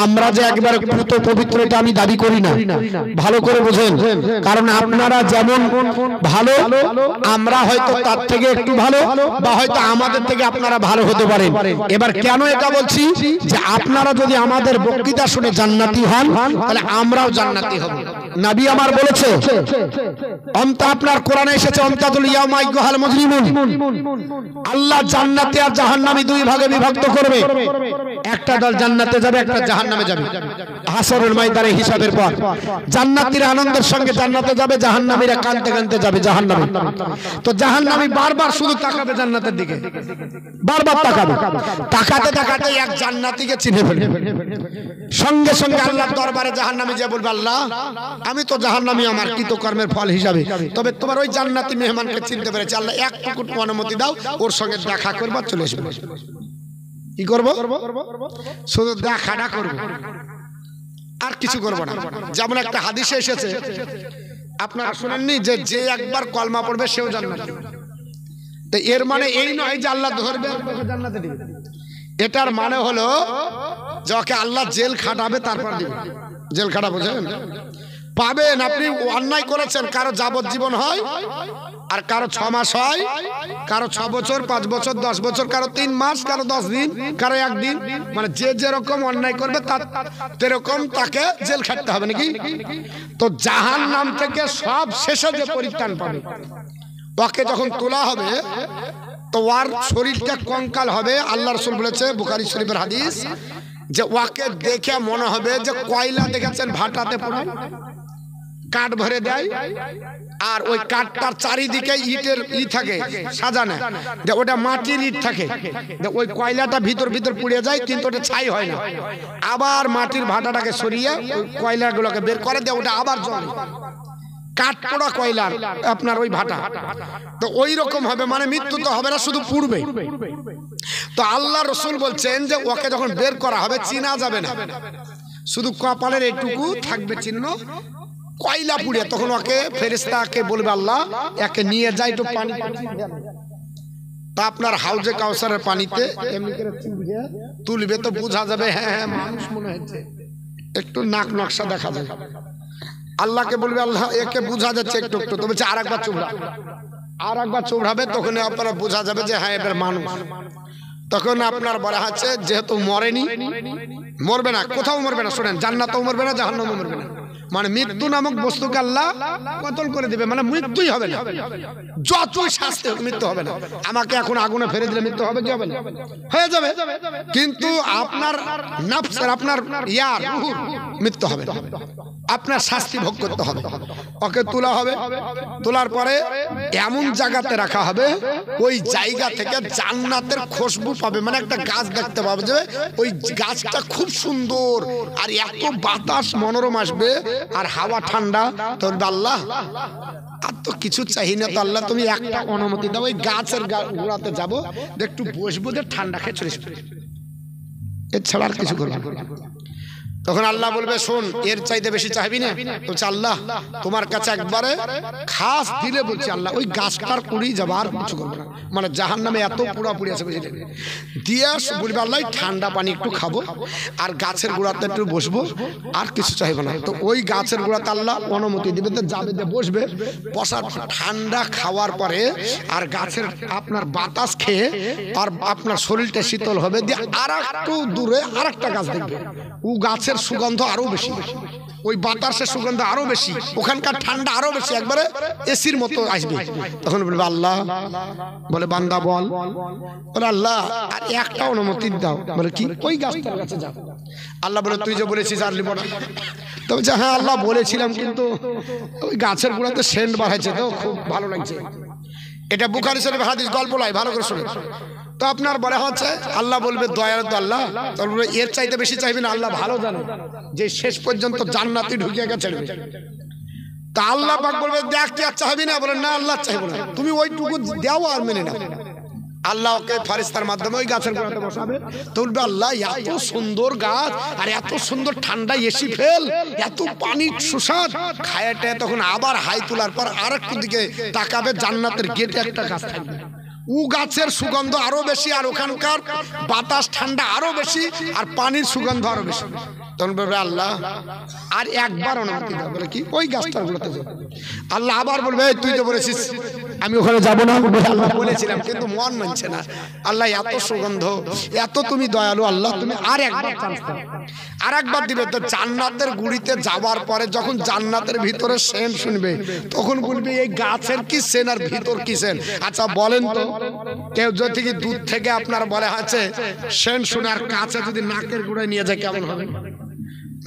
আমরা যে একবার পুত পবিত্র এটা আমি দাবি করি না, ভালো করে বুঝেন। কারণ আপনারা যেমন ভালো, আমরা হয়তো তার থেকে একটু ভালো, বা হয়তো আমাদের থেকে আপনারা ভালো হতে পারেন। এবার কেন এটা বলছি, যে আপনারা যদি আমাদের বক্তৃতা শুনে জান্নাতি হন, তাহলে আমরাও জান্নাতি হব। নবী আমার বলেছে, আপনার কোরআনে এসেছে অমতাতুল ইয়াউমা আইয়ুহাল মুজরিমুন, আল্লাহ জান্নাতি আর জাহান্নামী দুই ভাগে বিভক্ত করবে। একটা দল জান্নাতে যাবে, একটা জাহান্নামে যাবে। হাসরের ময়দানে হিসাবের পর জান্নাতীরা আনন্দের সঙ্গে জান্নাতে যাবে, জাহান্নামীরা কাঁদতে কাঁদতে যাবে জাহান্নামে। তো জাহান্নামী বারবার শুধু তাকাবে জান্নাতের দিকে, বারবার তাকাবে, তাকাতে তাকাতে এক জান্নাতীকে চিনে ফেলবে। সঙ্গে সঙ্গে আল্লাহর দরবারে জাহান্নামী যে বলবে, আল্লাহ আমি তো জাহান্নামী আমার কৃতকর্মের ফল হিসাবে, তবে তোমার ওই জান্নাতি মেহমানকে চিনতে পেরেছি, আল্লাহ এক টুকুট অনুমতি দাও, ওর সঙ্গে দেখা করবো, চলে আসবে। কি করব? শুধু দেখাটা করব, আর কিছু করব না। যেমন একটা হাদিসে এসেছে, আপনারা শুনেননি যে যে একবার কলমা পড়বে সেও জান্নাতি। তো এর মানে এই নয় যে আল্লাহ ধরবে জান্নাতে দিবে। এটার মানে হলো যাকে আল্লাহ জেল খাটাবে তারপর দিবে। জেল খাটা বুঝেন? পাবেন, আপনি অন্যায় করেছেন, কারো যাবজ্জীবন হয়, আর কারো 6 মাস হয়, কারো 6 বছর, 5 বছর, 10 বছর, কারো 3 মাস, কারো 10 দিন, কারো 1 দিন। মানে যে যেরকম অন্যায় করবে তার সেরকম তাকে জেল খাটতে হবে নাকি। তো জাহান্নাম থেকে সব শেষে যে পরিত্রাণ পাবে, ওকে যখন তোলা হবে তো ওর শরীরটা কঙ্কাল হবে। আল্লাহ রাসূল বলেছে, বুখারী শরীফের হাদিস, যে ওকে দেখে মনে হবে যে কয়লা দেখেছেন ভাটাতে পোড়ায়, কাঠ ভরে দেয়, আর ওই কাঠটার চারিদিকে ইটের থাকে সাজানো, যে ওটা মাটির ইট থাকে, ওই কয়লাটা ভিতর ভিতর পুড়ে যায়, কিন্তু ওটা ছাই হয় না। আবার মাটির ভাটাটাকে সরিয়ে ওই কয়লাগুলোকে বের করে দেয়, ওটা আবার জ্বলে, কাঠ পোড়া কয়লার আপনার ওই ভাটা। তো ওই রকম হবে, মানে মৃত্যু তো হবে না, শুধু পুড়বে। তো আল্লাহ রাসূল বলছেন যে ওকে যখন বের করা হবে চিনা যাবে না, শুধু কপালের এইটুকু থাকবে চিহ্ন, কয়লা পুড়ে। তখন ওকে ফেরেশতাকে বলবে, আল্লাহ একে নিয়ে যায় একটু পানি, তা আপনার হাউজে কাউসারের পানিতে এমনি করে তুলবে, তো বোঝা যাবে হ্যাঁ হ্যাঁ মানুষ মনে হচ্ছে, একটু নাক নকশা দেখা যায়। আল্লাহকে বলবে, আল্লাহ একে বোঝা যাচ্ছে একটু একটু, তো বলছে আর একবার চৌড়াবে, আর একবার চৌড়াবে, তখন আপনারা বোঝা যাবে যে হ্যাঁ এবার মানুষ। তখন আপনার বলা হচ্ছে যেহেতু মরেনি, মরবে না, কোথাও মরবে না, শোনেন, জান্নাতেও মরবে না, জাহান্নামেও মরবে না, মানে মৃত্যু নামক বস্তুকে আল্লাহ কতল করে দিবে, মানে মৃত্যুই হবে না, যতই শাস্তি হোক মৃত্যু হবে না। আমাকে এখন আগুনে ফেলে দিলে মৃত্যু হবে কি হবে না? হয়ে যাবে, কিন্তু আপনার নফসের, আপনার ইয়ার মৃত্যু হবে না, আপনার শাস্তি ভোগ করতে হবে। ওকে তোলা হবে, তোলার পরে এমন জায়গাতে রাখা হবে, ওই জায়গা থেকে জান্নাতের খুশবু পাবে, মানে একটা গাছ দেখতে পাবে, যে ওই গাছটা খুব সুন্দর, আর এত বাতাস মনোরম আসবে, আর হাওয়া ঠান্ডা। তো আল্লাহ আর তো কিছু চাই না, তো আল্লাহ তুমি একটা অনুমতি দাও, ওই গাছের গোড়াতে যাবো, একটু বসবো, যে ঠান্ডা খেয়ে চলে আসবে, এছাড়া আর কিছু করবো। তখন আল্লাহ বলবে, শোন এর চাইতে বেশি চাইবি না? বলছে, আল্লাহ তোমার কাছে একবারে খাস দিলে, বলছে আল্লাহ ওই গাছটার কুড়ি যাবো, আর কিছু করবো না। মানে জাহান্নামে এত পুরা পুড়ি আছে, বুঝলি, দিয়ে বলবে আল্লাহ ঠান্ডা পানি একটু খাবো, আর গাছের গোড়াতে একটু বসবো, আর কিছু চাইবো না। তো ওই গাছের গোড়াতে আল্লাহ অনুমতি দিবে, তো যাবে, যে বসবে, বসার ঠান্ডা খাওয়ার পরে আর গাছের আপনার বাতাস খেয়ে আর আপনার শরীরটা শীতল হবে, দিয়ে আর একটু দূরে আর একটা গাছ দেখবে, ও গাছের সুগন্ধ আরো বেশি, ওই বাতাসের সুগন্ধ আরো বেশি, ওখানকার ঠান্ডা আরো বেশি, একবারে এসির মতো আসবে। তখন বলবে আল্লাহ, বলে বান্দা বল, বলে আল্লাহ আর একটা অনুমতি দাও। বলে কি? ওই গাছটার কাছে যাও। আল্লাহ বলে, তুই যে বলেছিস আর লিব না। তো বলছে, হ্যাঁ আল্লাহ বলেছিলাম, কিন্তু ওই গাছের গোড়াতে সেন্ট বাড়াইছে, তো খুব ভালো লাগছে। এটা বুখারী শরীফের হাদিস, গল্প লাই, ভালো করে শুনে। তো আপনার বলা হচ্ছে, আল্লাহ বলবে দয়ার তো আল্লাহ, তারপরে এর চাইতে বেশি চাইবে না। আল্লাহ ভালো জানে যে শেষ পর্যন্ত জান্নাতে ঢুকে গেছে। তা আল্লাহ পাক বলবে, দেখ কি আর চাইবি না? বলে না আল্লাহ চাইবো না, তুমি ওইটুকু দাও আর মেনে নাও। আল্লাহ ওকে ফারিস্তার মাধ্যমে ওই গাছের গোড়াতে বসাবে। তো বলবে, আল্লাহ এত সুন্দর গাছ, আর এত সুন্দর ঠান্ডা এসি ফেল, এত পানির সুস্বাদ খায়াটা। তখন আবার হাই তোলার পর আর একটু দিকে তাকাবে, জান্নাতের গেটে একটা গাছ থাকবে, ও গাছের সুগন্ধ আরো বেশি, আর ওখানকার বাতাস ঠান্ডা আরো বেশি, আর পানির সুগন্ধ আরো বেশি। তখন বলবে, আল্লাহ আর একবার অনুমতি দাও। বলে কি? ওই গাছটার গোড়াতে যাও। আল্লাহ আবার বলবে, তুই তো বলেছিস আমি ওখানে যাবো না। আল্লাহ বলেছিলাম, কিন্তু মন মানছে না। আল্লাহ এত সুগন্ধ, এত তুমি দয়ালু, আল্লাহ তুমি আর একবার চান্স দাও। আর একবার দিবে। তো জান্নাতের গুড়িতে যাওয়ার পরে যখন জান্নাতের ভিতরে সেন শুনবে তখন বলবে এই গাছের কি সেন আর ভিতর কি সেন। আচ্ছা বলেন তো, কেউ যদি দূর থেকে আপনার বলে আছে সেন শুনে আর কাছে যদি নাকের গুড়ায় নিয়ে যায় কেমন হবে?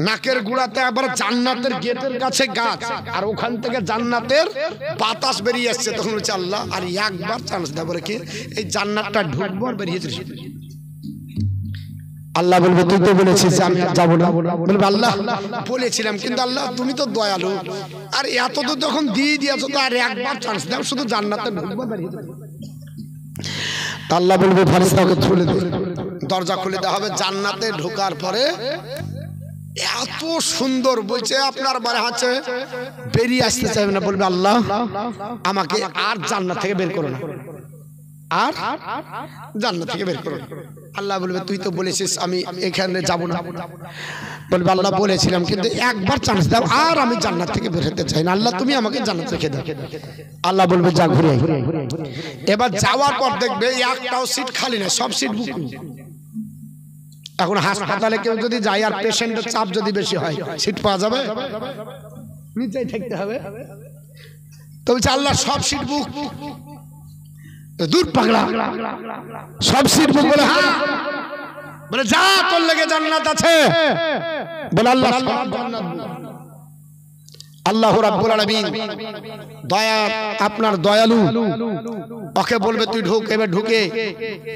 নাকের গুড়াতে আবার জান্নাতের গেটের কাছে গাছ আর ওখান থেকে জান্নাতের বাতাস বেরিয়ে আসছে, তখন বলছে আল্লাহ আর একবার চান্স দেবো কি এই জান্নাতটা ঢুকবো আর বেরিয়ে যাচ্ছে। আল্লাহ বলবে তুই তো বলেছিস যে আমি যাবো না। বলবে আল্লাহ বলেছিলাম কিন্তু আল্লাহ তুমি তো দয়ালু, আর এত তো যখন দিয়ে দিয়েছো তো আর একবার চান্স দাও, শুধু জান্নাতে ঢুকবো বেরিয়ে যাবো। আল্লাহ বলবে ফারিস্তাকে খুলে দে, দরজা খুলে দেওয়া হবে। জান্নাতে ঢোকার পরে এত সুন্দর বলছে আপনার বারে আছে বেরিয়ে আসতে চাইবে না, বলবে আল্লাহ আমাকে আর জান্নাত থেকে বের করো না, আর জান্নাত থেকে বের করো না। আল্লাহ বলবে তুই তো বলেছিস আমি এখানে যাব না। বলবে আল্লাহ বলেছিলাম কিন্তু একবার চান্স দাও, আর আমি জান্নাত থেকে বের হতে চাই না, আল্লাহ তুমি আমাকে জান্নাত রেখে দাও। আল্লাহ বলবে যা ঘুরে আয়। এবার যাওয়ার পর দেখবে একটাও সিট খালি না, সব সিট বুকিং। এখন হাসপাতালে কেউ যদি যায় আর পেশেন্টের চাপ যদি বেশি হয় সিট পাওয়া যাবে? নিচেই থাকতে হবে। তো বলছে আল্লাহ সব সিট বুক। দূর পাগলা, সব সিট বুক? বলে হ্যাঁ। বলে যা তোর লেগে জান্নাত আছে। বলে আল্লাহ আল্লাহ রাব্বুল আলামিন দয়া আপনার দয়ালু, ওকে বলবে তুই ঢুক। এবার ঢুকে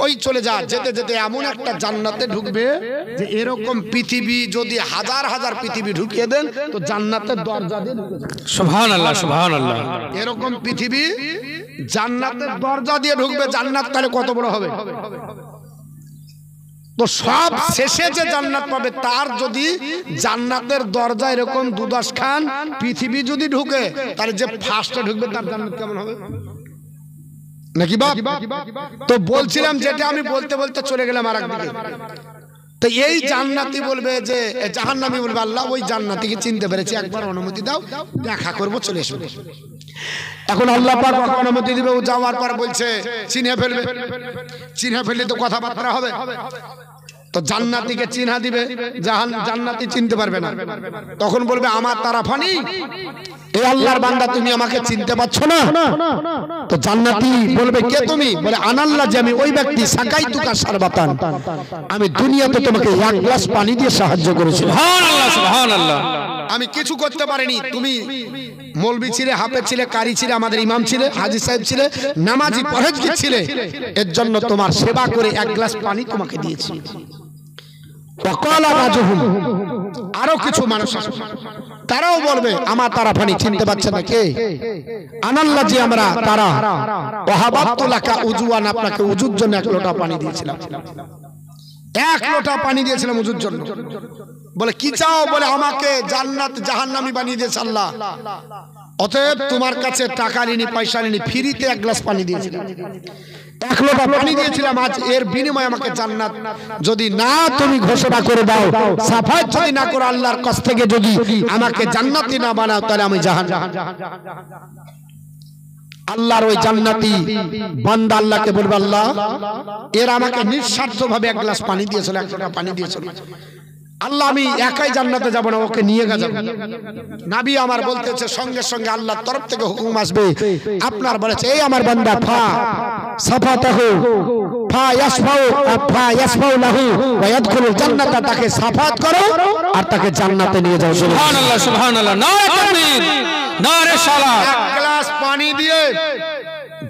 ওই চলে যা, যেতে যেতে এমন একটা জান্নাতে ঢুকবে যে এরকম পৃথিবী যদি হাজার হাজার পৃথিবী ঢুকিয়ে দেন তো জান্নাতের দরজা দিয়ে ঢুকে যাবে। সুবহানাল্লাহ সুবহানাল্লাহ। এরকম পৃথিবী জান্নাতের দরজা দিয়ে ঢুকবে। জান্নাত তাহলে কত বড় হবে? তো সব শেষে যে জান্নাত পাবে তার যদি জান্নাতের দরজা এরকম ২-১০ খান পৃথিবী যদি ঢুকে, তাহলে যে ফার্স্টে ঢুকবে তার জান্নাত কেমন হবে নাকি বাপ? তো বলছিলাম যেটা আমি বলতে বলতে চলে গেলাম আর একদিকে। তো এই জান্নাতি বলবে যে জাহান্নামী বলবে আল্লাহ ওই জান্নাতিকে চিনতে পেরেছি, একবার অনুমতি দাও, দেখা করব, চলে এসো। এখন আল্লাহ পাক অনুমতি দিবে। ও যাওয়ার পর বলছে চিনে ফেলবে। চিনে ফেললে তো কথাবার্তা হবে। তো জান্নাতীকে চিহ্ন দিবে, জান্নাতি চিনতে পারবে না। তখন বলবে আমার তারাফানি, এ আল্লাহর বান্দা তুমি আমাকে চিনতে পারছো না? তো জান্নাতি বলবে কে তুমি? বলে আনাল্লাহ, যে আমি ওই ব্যক্তি সাকাইতুকা শারবাতান, আমি দুনিয়াতে তোমাকে এক গ্লাস পানি দিয়ে সাহায্য করেছি। সুবহানাল্লাহ সুবহানাল্লাহ। আমি কিছু করতে পারিনি, তুমি মৌলবি ছিলে, হাফেজ ছিলে, কারি ছিলে, আমাদের ইমাম ছিলে, হাজী সাহেব ছিলে, নামাজি পরহেজগার ছিলে, এর জন্য তোমার সেবা করে এক গ্লাস পানি তোমাকে দিয়েছি। আরো কিছু মানুষ তারাও বলবে আমার তারাফানি চিনতে পারছে না কে? আনাল্লাহ, যে আমরা তারা ওয়াহাবাতুলাকা উজুয়ান, আপনাকে উজুর জন্য এক লোটা পানি দিয়েছিলাম। এক লোটা পানি দিয়েছিলাম উজুর জন্য। বলে কি চাও? বলে আমাকে জান্নাত জাহান্নামী বানিয়ে দিয়েছে আল্লাহ, অতএব তোমার কাছে টাকা নিনি, পয়সা নিনি, ফ্রিতে এক গ্লাস পানি দিয়েছিলাম, এক লোটা পানি দিয়েছিলাম। আজ এর বিনিময়ে আমাকে জান্নাত যদি না তুমি ঘোষণা করে দাও, সাফাত যদি না করো, আল্লাহর কাছ থেকে যদি আমাকে জান্নাতি না বানাও, তাহলে আমি জাহান্নাম। আল্লাহর ওই জান্নাতি বান্দা আল্লাহকে বলবে আল্লাহ এর আমাকে নিঃস্বার্থভাবে এক গ্লাস পানি দিয়েছিল, এক লোটা পানি দিয়েছিল, আল্লাহ আমি একাই জান্নাতে যাব না, ওকে নিয়ে যাব। নবী আমার বলতেছে সঙ্গে সঙ্গে আল্লাহর তরফ থেকে হুকুম আসবে, আপনার বলেছে এই আমার বান্দা ফা সাফাতাহু ফা ইয়াসফাউ লাহু ওয়া ইয়াদখুলুল জান্নাতা, তাকে সাফাত করো আর তাকে জান্নাতে নিয়ে যাও। সুবহানাল্লাহ সুবহানাল্লাহ। নারে তাকবীর, নারে সালাত। এক গ্লাস পানি দিয়ে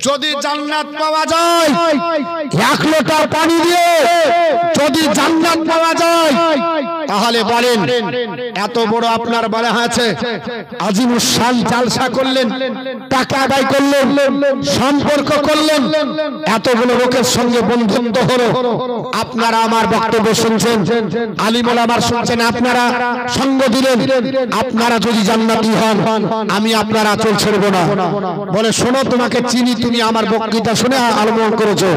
যদি জান্নাত পাওয়া যায়, এক লোটা পানি দিয়ে যদি জান্নাত পাওয়া যায়, তাহলে বলেন এত বড় আপনার বলা আছে আজিমুস শান জালসা করলেন, টাকা আদায় করলেন, সম্পর্ক করলেন, এতগুলো লোকের সঙ্গে বন্ধুত্ব হলো, আপনারা আমার বক্তব্য শুনছেন, আলিম ওলামার শুনছেন, আপনারা সঙ্গ দিলেন, আপনারা যদি জান্নাতি হন আমি আপনার আঁচল ছাড়ব না। বলে শোনো তোমাকে চিনি, তুমি আমার বক্তৃতা শুনে আমল করেছো,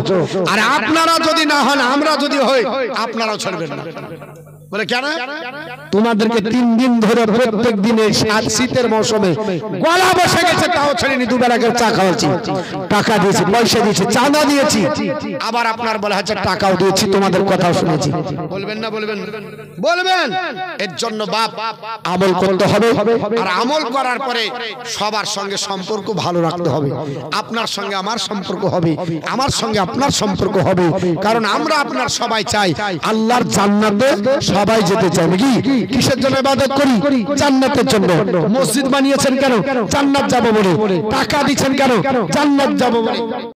আর আপনারা যদি না হন, আমরা যদি হই, আপনারাও ছাড়বেন না। বলে কেন? তোমাদেরকে 3 দিন ধরে প্রত্যেক দিনে শীতের মৌসুমে গলা বসে গেছে, তাও ছেড়েনি, দুবেলা করে চা খাওয়াচ্ছি, টাকা দিয়েছি, পয়সা দিয়েছি, চাঁদা দিয়েছি, আবার আপনার বলা হচ্ছে টাকাও দিয়েছি, তোমাদের কথাও শুনেছি। বলবেন না? বলবেন বলবেন। এর জন্য বাপ আমল করতে হবে, আর আমল করার পরে সবার সঙ্গে সম্পর্ক ভালো রাখতে হবে। আপনার সঙ্গে আমার সম্পর্ক হবে, আমার সঙ্গে আপনার সম্পর্ক হবে, কারণ আমরা আপনার সবাই চাই আল্লাহর জান্নাতে সবাই যেতে চাই নাকি? কিসের জন্য ইবাদত করি? জান্নাতের জন্য। মসজিদ বানিয়েছেন কেন? জান্নাত যাব বলে। টাকা দিচ্ছেন কেন? জান্নাত যাব বলে।